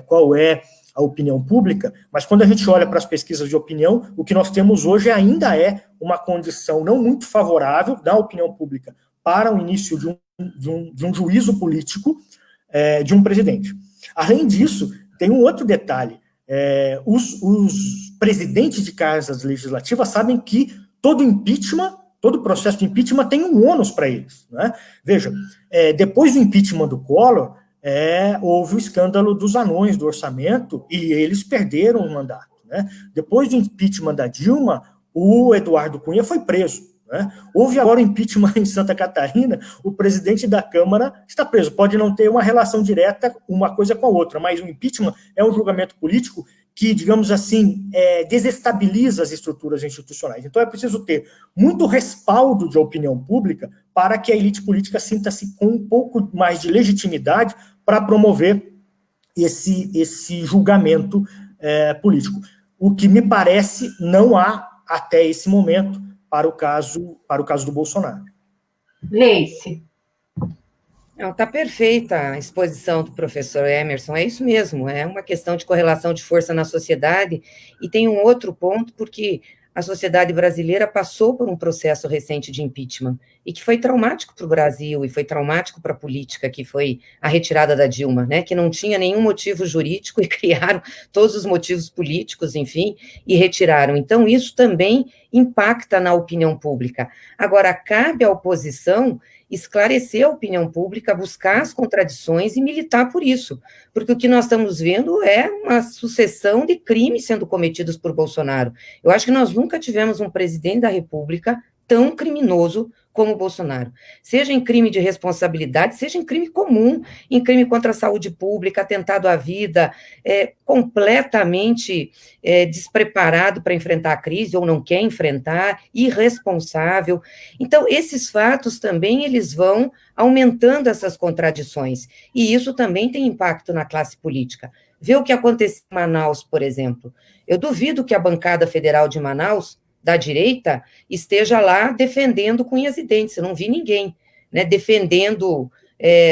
qual é a opinião pública, mas quando a gente olha para as pesquisas de opinião, o que nós temos hoje ainda é uma condição não muito favorável da opinião pública para o início de um juízo político de um presidente. Além disso, tem um outro detalhe, os presidentes de casas legislativas sabem que todo processo de impeachment tem um ônus para eles, né? Veja, depois do impeachment do Collor, houve o escândalo dos anões do orçamento e eles perderam o mandato, né? Depois do impeachment da Dilma, o Eduardo Cunha foi preso, né? Houve agora o impeachment em Santa Catarina, o presidente da Câmara está preso. Pode não ter uma relação direta uma coisa com a outra, mas o impeachment é um julgamento político que, digamos assim, desestabiliza as estruturas institucionais. Então, é preciso ter muito respaldo de opinião pública para que a elite política sinta-se com um pouco mais de legitimidade para promover esse julgamento político. O que me parece não há, até esse momento, para o caso do Bolsonaro. Gleice. Está perfeita a exposição do professor Emerson, é isso mesmo, é uma questão de correlação de força na sociedade, e tem um outro ponto, porque a sociedade brasileira passou por um processo recente de impeachment, e que foi traumático para o Brasil, e foi traumático para a política, que foi a retirada da Dilma, né, que não tinha nenhum motivo jurídico, e criaram todos os motivos políticos, enfim, e retiraram. Então, isso também impacta na opinião pública. Agora, cabe à oposição esclarecer a opinião pública, buscar as contradições e militar por isso, porque o que nós estamos vendo é uma sucessão de crimes sendo cometidos por Bolsonaro. Eu acho que nós nunca tivemos um presidente da República tão criminoso como o Bolsonaro, seja em crime de responsabilidade, seja em crime comum, em crime contra a saúde pública, atentado à vida, completamente despreparado para enfrentar a crise, ou não quer enfrentar, irresponsável. Então, esses fatos também, eles vão aumentando essas contradições, e isso também tem impacto na classe política. Vê o que aconteceu em Manaus, por exemplo. Eu duvido que a bancada federal de Manaus, da direita, esteja lá defendendo com unhas e dentes. Eu não vi ninguém, né, defendendo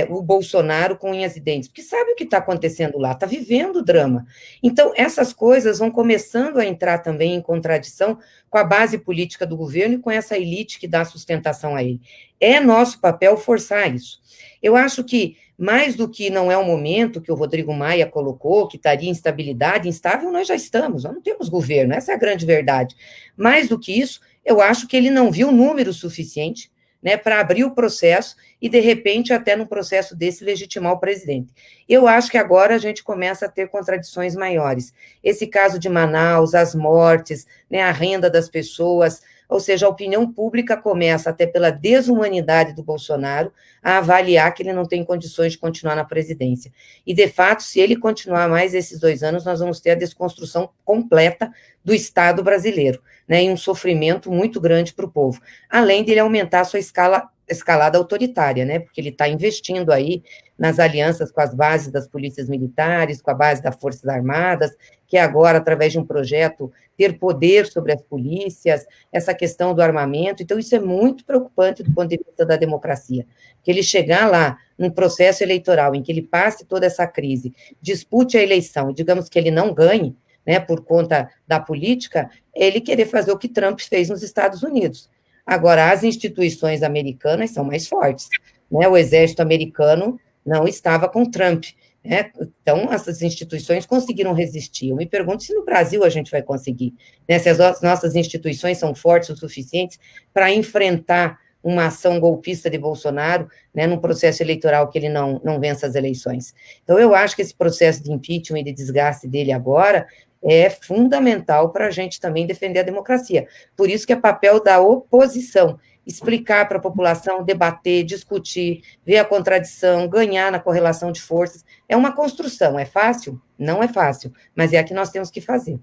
o Bolsonaro com unhas e dentes, porque sabe o que está acontecendo lá, está vivendo o drama. Então, essas coisas vão começando a entrar também em contradição com a base política do governo e com essa elite que dá sustentação a ele. É nosso papel forçar isso. Eu acho que, mais do que não é o momento que o Rodrigo Maia colocou, que estaria em instabilidade, instável nós já estamos, nós não temos governo, essa é a grande verdade. Mais do que isso, eu acho que ele não viu número suficiente, né, para abrir o processo e, de repente, até num processo desse, legitimar o presidente. Eu acho que agora a gente começa a ter contradições maiores. Esse caso de Manaus, as mortes, né, a renda das pessoas, ou seja, a opinião pública começa, até pela desumanidade do Bolsonaro, a avaliar que ele não tem condições de continuar na presidência. E, de fato, se ele continuar mais esses 2 anos, nós vamos ter a desconstrução completa do Estado brasileiro, né, e um sofrimento muito grande para o povo, além de ele aumentar a sua escalada autoritária, né, porque ele está investindo aí nas alianças com as bases das polícias militares, com a base das Forças Armadas, que agora, através de um projeto, ter poder sobre as polícias, essa questão do armamento. Então, isso é muito preocupante do ponto de vista da democracia, que ele chegar lá, num processo eleitoral, em que ele passe toda essa crise, dispute a eleição, e digamos que ele não ganhe, né, por conta da política, ele querer fazer o que Trump fez nos Estados Unidos. Agora, as instituições americanas são mais fortes, né, o exército americano não estava com Trump, né, então essas instituições conseguiram resistir. Eu me pergunto se no Brasil a gente vai conseguir, né, se as nossas instituições são fortes o suficiente para enfrentar uma ação golpista de Bolsonaro, né, num processo eleitoral que ele não vença as eleições. Então, eu acho que esse processo de impeachment e de desgaste dele agora é fundamental para a gente também defender a democracia. Por isso que é papel da oposição, explicar para a população, debater, discutir, ver a contradição, ganhar na correlação de forças. É uma construção, é fácil? Não é fácil, mas é a que nós temos que fazer.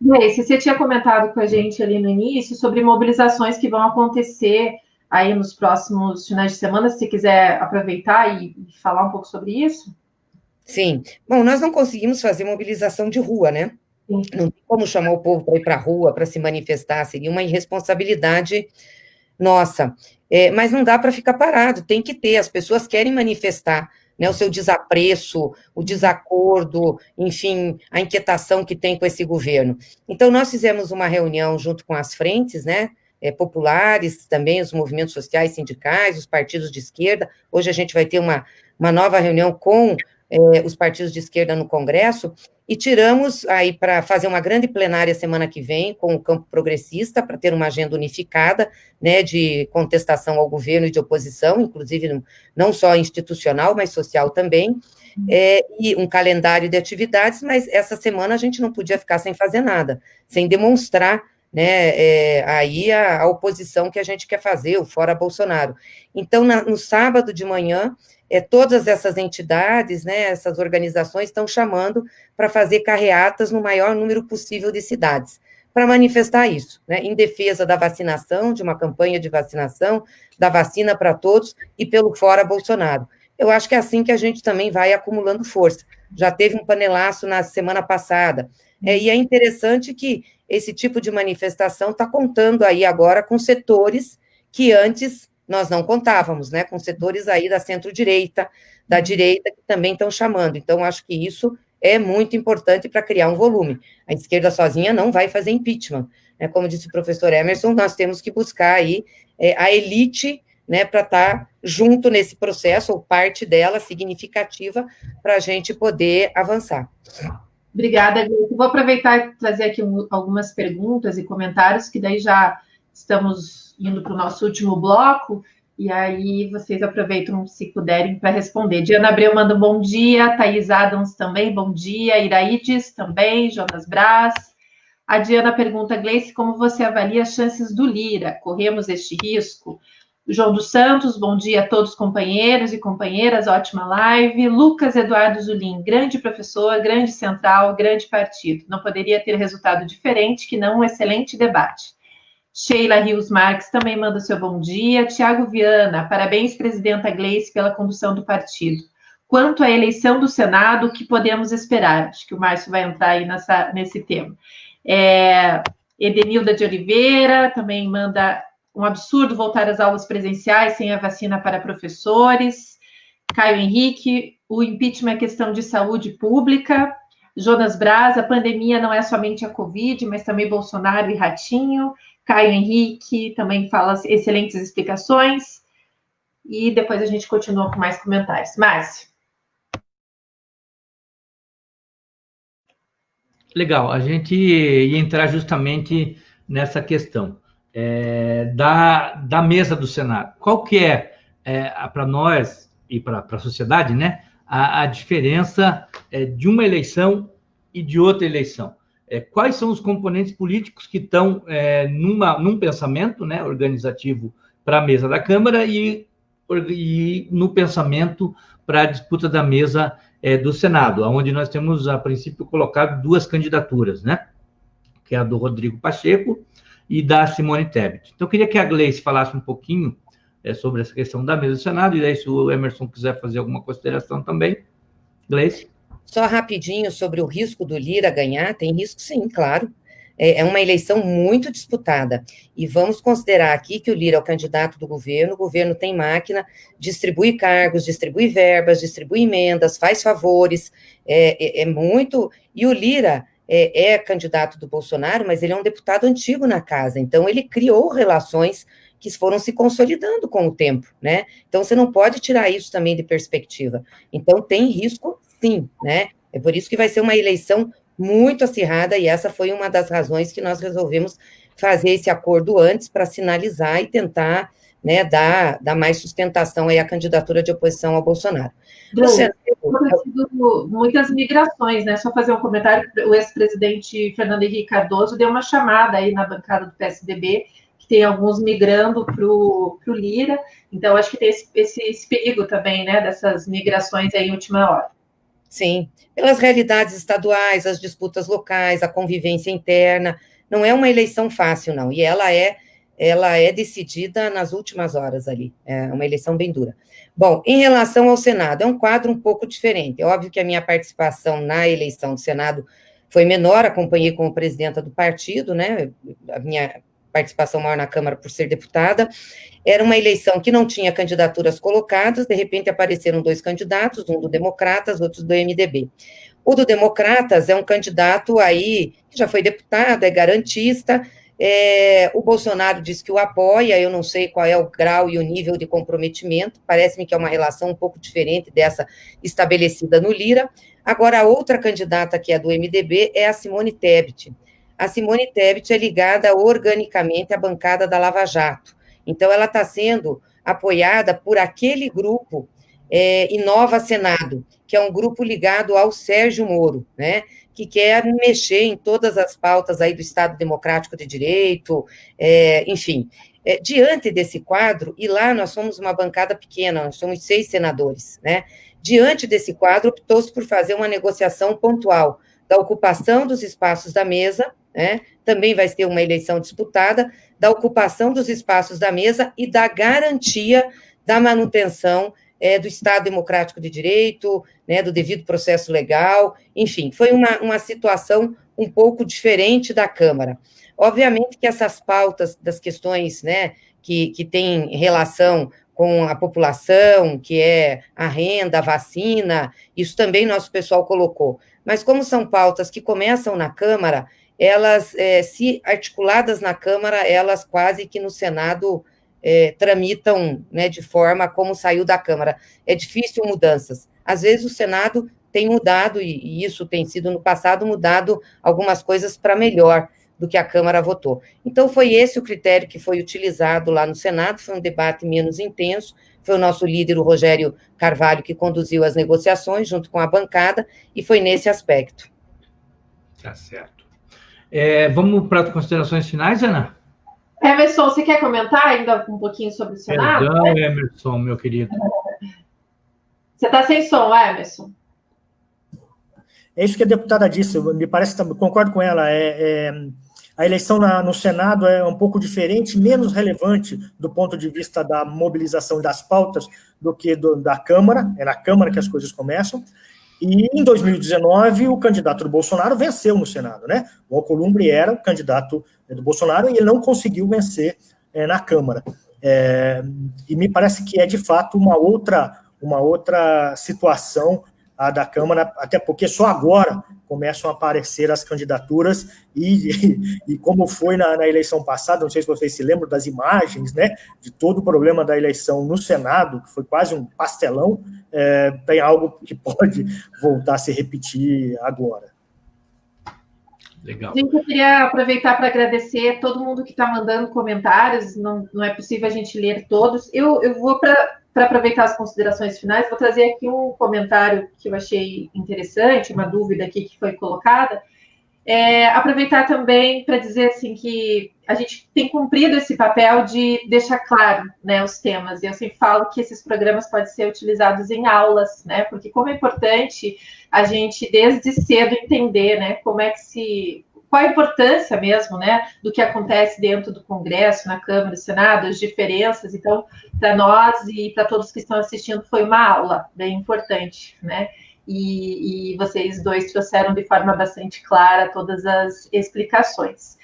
Gleice, você tinha comentado com a gente ali no início sobre mobilizações que vão acontecer aí nos próximos finais de semana, se quiser aproveitar e falar um pouco sobre isso. Sim. Bom, nós não conseguimos fazer mobilização de rua, né? Sim. Não tem como chamar o povo para ir para a rua, para se manifestar, seria uma irresponsabilidade nossa. Mas não dá para ficar parado, tem que ter, as pessoas querem manifestar, né, o seu desapreço, o desacordo, enfim, a inquietação que tem com esse governo. Então, nós fizemos uma reunião junto com as frentes, né, populares, também os movimentos sociais, sindicais, os partidos de esquerda. Hoje a gente vai ter uma nova reunião com os partidos de esquerda no Congresso, e tiramos aí para fazer uma grande plenária semana que vem com o campo progressista, para ter uma agenda unificada, né, de contestação ao governo e de oposição, inclusive não só institucional, mas social também, e um calendário de atividades, mas essa semana a gente não podia ficar sem fazer nada, sem demonstrar, né, aí a oposição que a gente quer fazer, o Fora Bolsonaro. Então, no sábado de manhã, todas essas entidades, né, essas organizações estão chamando para fazer carreatas no maior número possível de cidades, para manifestar isso, né, em defesa da vacinação, de uma campanha de vacinação, da vacina para todos e pelo Fora Bolsonaro. Eu acho que é assim que a gente também vai acumulando força. Já teve um panelaço na semana passada, e é interessante que esse tipo de manifestação está contando aí agora com setores que antes nós não contávamos, né, com setores aí da centro-direita, da direita, que também estão chamando. Então, acho que isso é muito importante para criar um volume. A esquerda sozinha não vai fazer impeachment, né, como disse o professor Emerson, nós temos que buscar aí a elite, né, para estar junto nesse processo, ou parte dela, significativa, para a gente poder avançar. Obrigada, Gleice. Vou aproveitar e trazer aqui algumas perguntas e comentários, que daí já estamos indo para o nosso último bloco, e aí vocês aproveitam, se puderem, para responder. Diana Abreu manda um bom dia, Thaís Adams também, bom dia, Iraides também, Jonas Braz. A Diana pergunta, Gleice, como você avalia as chances do Lira? Corremos este risco? João dos Santos, bom dia a todos companheiros e companheiras, ótima live. Lucas Eduardo Zulim, grande professor, grande central, grande partido. Não poderia ter resultado diferente que não um excelente debate. Sheila Rios Marques também manda seu bom dia. Tiago Viana, parabéns, presidenta Gleice, pela condução do partido. Quanto à eleição do Senado, o que podemos esperar? Acho que o Márcio vai entrar aí nesse tema. Edenilda de Oliveira também manda um absurdo voltar às aulas presenciais sem a vacina para professores. Caio Henrique, o impeachment é questão de saúde pública. Jonas Braz, a pandemia não é somente a Covid, mas também Bolsonaro e Ratinho. Caio Henrique também fala excelentes explicações. E depois a gente continua com mais comentários. Márcio. Legal, a gente ia entrar justamente nessa questão da mesa do Senado. Qual que é para nós e para a sociedade, né, a diferença de uma eleição e de outra eleição? Quais são os componentes políticos que estão num pensamento, né, organizativo para a mesa da Câmara e no pensamento para a disputa da mesa do Senado, onde nós temos, a princípio, colocado duas candidaturas, né? Que é a do Rodrigo Pacheco e da Simone Tebet. Então, eu queria que a Gleice falasse um pouquinho sobre essa questão da mesa do Senado, e aí, se o Emerson quiser fazer alguma consideração também. Gleice? Só rapidinho sobre o risco do Lira ganhar, tem risco sim, claro. É uma eleição muito disputada. E vamos considerar aqui que o Lira é o candidato do governo, o governo tem máquina, distribui cargos, distribui verbas, distribui emendas, faz favores, muito... E o Lira é candidato do Bolsonaro, mas ele é um deputado antigo na casa, então ele criou relações que foram se consolidando com o tempo, né? Então você não pode tirar isso também de perspectiva. Então tem risco, sim, né? É por isso que vai ser uma eleição muito acirrada, e essa foi uma das razões que nós resolvemos fazer esse acordo antes, para sinalizar e tentar, né, dar mais sustentação aí à candidatura de oposição ao Bolsonaro. Muitas migrações, né? Só fazer um comentário, o ex-presidente Fernando Henrique Cardoso deu uma chamada aí na bancada do PSDB, que tem alguns migrando para o Lira, então acho que tem esse perigo também, né, dessas migrações aí em última hora. Sim, pelas realidades estaduais, as disputas locais, a convivência interna, não é uma eleição fácil, não, e ela é decidida nas últimas horas ali, é uma eleição bem dura. Bom, em relação ao Senado, é um quadro um pouco diferente, é óbvio que a minha participação na eleição do Senado foi menor, acompanhei como presidenta do partido, né, a minha participação maior na Câmara por ser deputada. Era uma eleição que não tinha candidaturas colocadas, de repente apareceram dois candidatos, um do Democratas, outro do MDB. O do Democratas é um candidato aí, que já foi deputado, é garantista, o Bolsonaro diz que o apoia, eu não sei qual é o grau e o nível de comprometimento, parece-me que é uma relação um pouco diferente dessa estabelecida no Lira. Agora, a outra candidata, que é do MDB, é a Simone Tebet. A Simone Tebet é ligada organicamente à bancada da Lava Jato. Então, ela está sendo apoiada por aquele grupo Inova Senado, que é um grupo ligado ao Sérgio Moro, né, que quer mexer em todas as pautas aí do Estado Democrático de Direito, enfim. Diante desse quadro, e lá nós somos uma bancada pequena, nós somos 6 senadores, né, diante desse quadro, optou-se por fazer uma negociação pontual da ocupação dos espaços da mesa, né, também vai ter uma eleição disputada, da ocupação dos espaços da mesa e da garantia da manutenção do Estado Democrático de Direito, né, do devido processo legal, enfim, foi uma situação um pouco diferente da Câmara. Obviamente que essas pautas das questões, né, que têm relação com a população, que é a renda, a vacina, isso também nosso pessoal colocou. Mas como são pautas que começam na Câmara, elas, se articuladas na Câmara, elas quase que no Senado tramitam, né, de forma como saiu da Câmara. É difícil mudanças. Às vezes o Senado tem mudado, e isso tem sido no passado, mudado algumas coisas para melhor do que a Câmara votou. Então, foi esse o critério que foi utilizado lá no Senado, foi um debate menos intenso, foi o nosso líder, o Rogério Carvalho, que conduziu as negociações junto com a bancada, e foi nesse aspecto. Tá certo. Vamos para as considerações finais, Ana? Emerson, você quer comentar ainda um pouquinho sobre o Senado? Perdão, Emerson, meu querido. Você está sem som, Emerson. É isso que a deputada disse, me parece, concordo com ela, a eleição no Senado é um pouco diferente, menos relevante do ponto de vista da mobilização das pautas do que da Câmara, é na Câmara que as coisas começam, e em 2019 o candidato do Bolsonaro venceu no Senado, né? O Alcolumbre era o candidato do Bolsonaro e ele não conseguiu vencer na Câmara. E me parece que é, de fato, uma outra uma outra situação a da Câmara, até porque só agora começam a aparecer as candidaturas e como foi na eleição passada, não sei se vocês se lembram das imagens, né, de todo o problema da eleição no Senado, que foi quase um pastelão, tem algo que pode voltar a se repetir agora. Legal. Gente, eu queria aproveitar para agradecer todo mundo que está mandando comentários, não é possível a gente ler todos. Eu vou, para aproveitar as considerações finais, vou trazer aqui um comentário que eu achei interessante, uma dúvida aqui que foi colocada. Aproveitar também para dizer assim, que a gente tem cumprido esse papel de deixar claro, né, os temas. Eu sempre falo que esses programas podem ser utilizados em aulas, né, porque como é importante a gente, desde cedo, entender, né, qual a importância mesmo, né, do que acontece dentro do Congresso, na Câmara, no Senado, as diferenças. Então, para nós e para todos que estão assistindo, foi uma aula bem importante, né? E vocês dois trouxeram de forma bastante clara todas as explicações.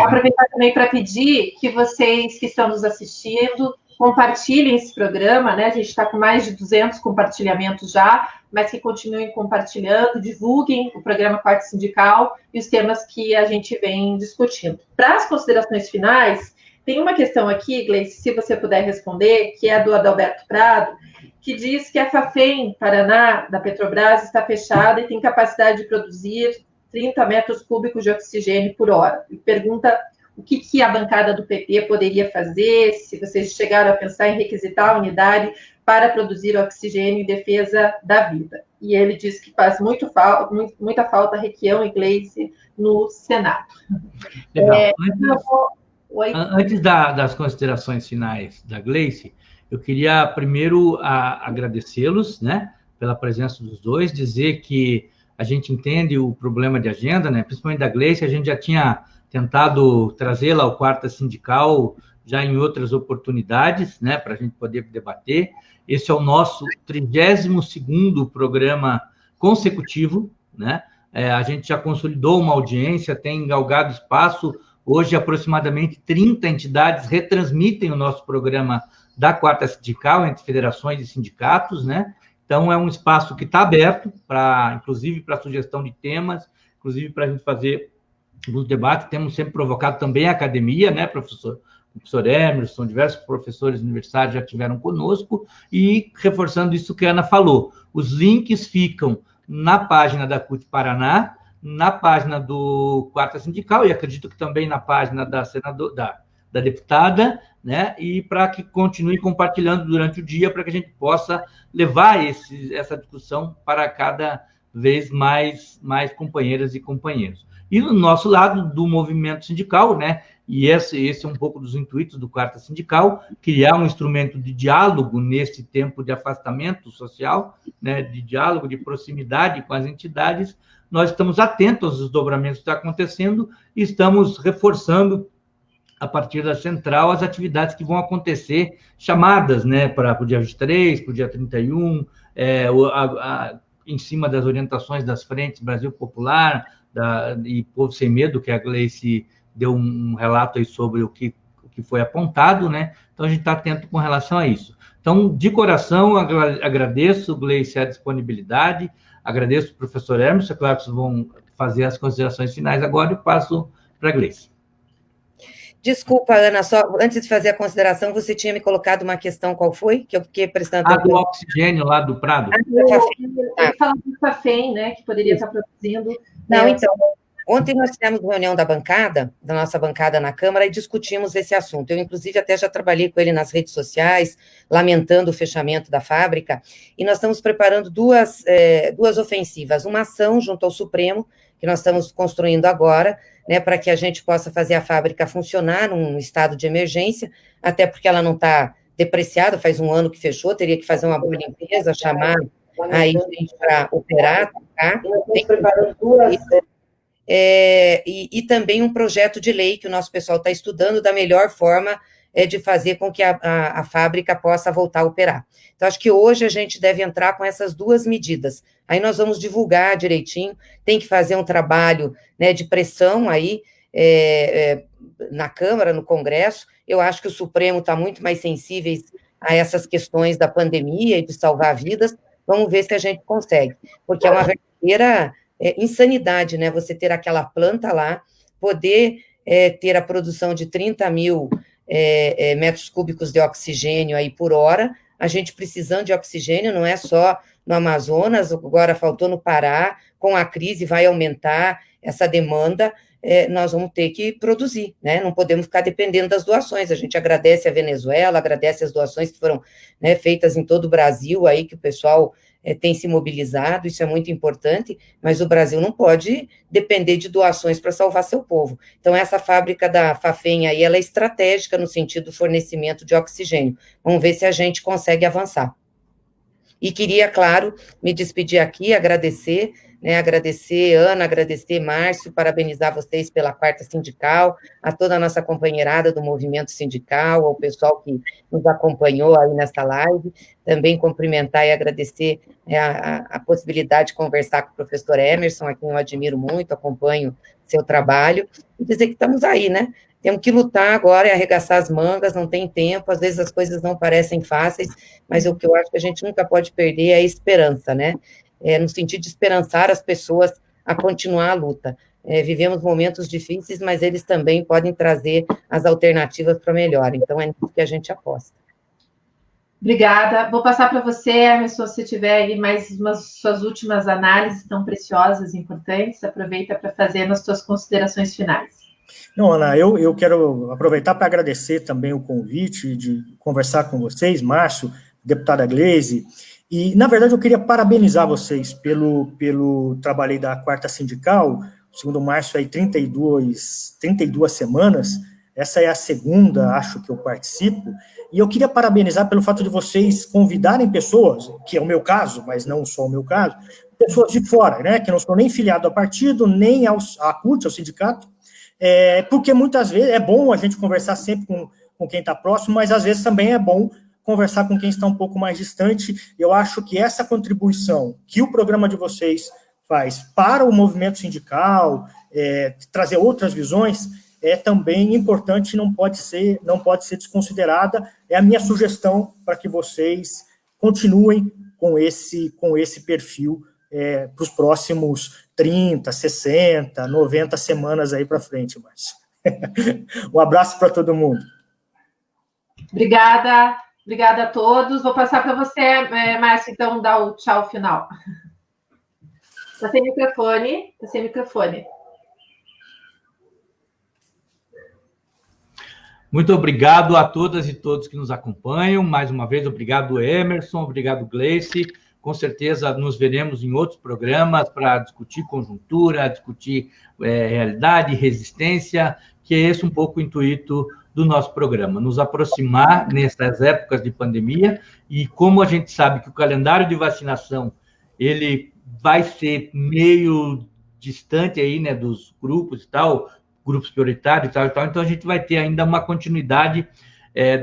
Aproveitar também para pedir que vocês que estão nos assistindo compartilhem esse programa, né? A gente está com mais de 200 compartilhamentos já, mas que continuem compartilhando, divulguem o programa Quarta Sindical e os temas que a gente vem discutindo. Para as considerações finais, tem uma questão aqui, Gleice, se você puder responder, que é a do Adalberto Prado, que diz que a Fafem Paraná, da Petrobras, está fechada e tem capacidade de produzir 30 metros cúbicos de oxigênio por hora. E pergunta o que a bancada do PT poderia fazer, se vocês chegaram a pensar em requisitar a unidade para produzir oxigênio em defesa da vida. E ele diz que faz muita falta Requião e Gleice no Senado. Legal. Antes das considerações finais da Gleice, eu queria primeiro agradecê-los, né, pela presença dos dois, dizer que a gente entende o problema de agenda, né, principalmente da Gleice, a gente já tinha tentado trazê-la ao Quarta Sindical já em outras oportunidades, né, para a gente poder debater. Esse é o nosso 32º programa consecutivo, né, a gente já consolidou uma audiência, tem galgado espaço. Hoje, aproximadamente 30 entidades retransmitem o nosso programa da Quarta Sindical, entre federações e sindicatos, né? Então, é um espaço que está aberto, inclusive para sugestão de temas, inclusive para a gente fazer os debates. Temos sempre provocado também a academia, né, professor? O professor Emerson, diversos professores universitários já estiveram conosco, e reforçando isso que a Ana falou, os links ficam na página da CUT Paraná, na página do Quarta Sindical, e acredito que também na página da deputada, né? E para que continue compartilhando durante o dia, para que a gente possa levar essa discussão para cada vez mais companheiras e companheiros. E no nosso lado do movimento sindical, né? E esse é um pouco dos intuitos do Quarta Sindical, criar um instrumento de diálogo nesse tempo de afastamento social, né? De diálogo, de proximidade com as entidades. Nós estamos atentos aos desdobramentos que estão acontecendo e estamos reforçando, a partir da central, as atividades que vão acontecer, chamadas, né, para o dia 23, para o dia 31, em cima das orientações das frentes Brasil Popular e Povo Sem Medo, que a Gleice deu um relato aí sobre o que foi apontado, né? Então, a gente está atento com relação a isso. Então, de coração, agradeço, Gleice, a disponibilidade, agradeço o professor Emerson, claro que vocês vão fazer as considerações finais agora, e passo para a Gleice. Desculpa, Ana, só antes de fazer a consideração, você tinha me colocado uma questão, qual foi? Que eu fiquei prestando atenção. Do oxigênio lá do Prado. Ele fala do Fafem, né, que poderia estar produzindo. Não, então, ontem nós tivemos reunião da nossa bancada na Câmara, e discutimos esse assunto. Eu, inclusive, até já trabalhei com ele nas redes sociais, lamentando o fechamento da fábrica, e nós estamos preparando duas ofensivas, uma ação junto ao Supremo, que nós estamos construindo agora, né, para que a gente possa fazer a fábrica funcionar num estado de emergência, até porque ela não está depreciada, faz um ano que fechou, teria que fazer uma boa limpeza, chamar aí gente para operar, tá? Tem preparando duas... E também um projeto de lei que o nosso pessoal está estudando da melhor forma de fazer com que a fábrica possa voltar a operar. Então, acho que hoje a gente deve entrar com essas duas medidas. Aí nós vamos divulgar direitinho, tem que fazer um trabalho, né, de pressão aí na Câmara, no Congresso. Eu acho que o Supremo está muito mais sensível a essas questões da pandemia e de salvar vidas, vamos ver se a gente consegue, porque é uma verdadeira insanidade, né, você ter aquela planta lá, poder ter a produção de 30 mil metros cúbicos de oxigênio aí por hora, a gente precisando de oxigênio, não é só no Amazonas, agora faltou no Pará, com a crise vai aumentar essa demanda, nós vamos ter que produzir, né? Não podemos ficar dependendo das doações. A gente agradece a Venezuela, agradece as doações que foram, né, feitas em todo o Brasil, aí que o pessoal tem se mobilizado, isso é muito importante, mas o Brasil não pode depender de doações para salvar seu povo. Então, essa fábrica da Fafem aí, ela é estratégica no sentido do fornecimento de oxigênio. Vamos ver se a gente consegue avançar. E queria, claro, me despedir aqui, agradecer, né, agradecer Ana, agradecer Márcio, parabenizar vocês pela quarta sindical, a toda a nossa companheirada do movimento sindical, ao pessoal que nos acompanhou aí nessa live, também cumprimentar e agradecer a possibilidade de conversar com o professor Emerson, a quem eu admiro muito, acompanho seu trabalho, e dizer que estamos aí, né? Temos que lutar agora e arregaçar as mangas, não tem tempo, às vezes as coisas não parecem fáceis, mas o que eu acho que a gente nunca pode perder é a esperança, né? No sentido de esperançar as pessoas a continuar a luta. Vivemos momentos difíceis, mas eles também podem trazer as alternativas para melhor, então é nisso que a gente aposta. Obrigada. Vou passar para você, Emerson, se tiver aí mais umas suas últimas análises tão preciosas e importantes, aproveita para fazer as suas considerações finais. Não, Ana, eu quero aproveitar para agradecer também o convite de conversar com vocês, Márcio, deputada Gleisi, e, na verdade, eu queria parabenizar vocês pelo trabalho da quarta sindical, segundo o Márcio, aí 32 semanas, essa é a segunda, acho que eu participo, e eu queria parabenizar pelo fato de vocês convidarem pessoas, que é o meu caso, mas não só o meu caso, pessoas de fora, né, que não são nem filiados ao partido, nem à CUT, ao sindicato, porque muitas vezes é bom a gente conversar sempre com quem está próximo, mas às vezes também é bom conversar com quem está um pouco mais distante. Eu acho que essa contribuição que o programa de vocês faz para o movimento sindical, trazer outras visões, é também importante, não pode ser desconsiderada. É a minha sugestão para que vocês continuem com esse perfil para os próximos 30, 60, 90 semanas aí para frente, Márcio. Um abraço para todo mundo. Obrigada a todos. Vou passar para você, Márcio, então, dar o tchau final. Está sem microfone. Muito obrigado a todas e todos que nos acompanham. Mais uma vez, obrigado, Emerson, obrigado, Gleice. Com certeza nos veremos em outros programas para discutir conjuntura, discutir realidade, resistência, que é esse um pouco o intuito do nosso programa, nos aproximar nessas épocas de pandemia, e como a gente sabe que o calendário de vacinação ele vai ser meio distante aí, né, dos grupos e tal, grupos prioritários e tal, então a gente vai ter ainda uma continuidade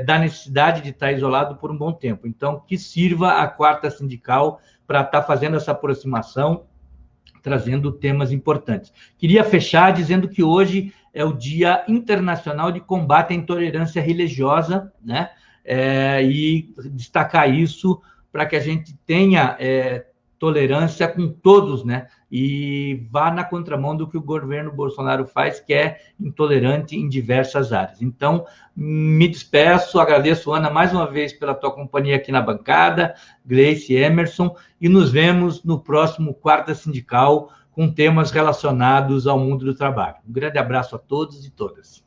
da necessidade de estar isolado por um bom tempo. Então, que sirva a quarta sindical para estar fazendo essa aproximação, trazendo temas importantes. Queria fechar dizendo que hoje é o Dia Internacional de Combate à Intolerância Religiosa, né? E destacar isso para que a gente tenha tolerância com todos, né? E vá na contramão do que o governo Bolsonaro faz, que é intolerante em diversas áreas. Então, me despeço, agradeço, Ana, mais uma vez pela tua companhia aqui na bancada, Gleice, Emerson, e nos vemos no próximo Quarta Sindical com temas relacionados ao mundo do trabalho. Um grande abraço a todos e todas.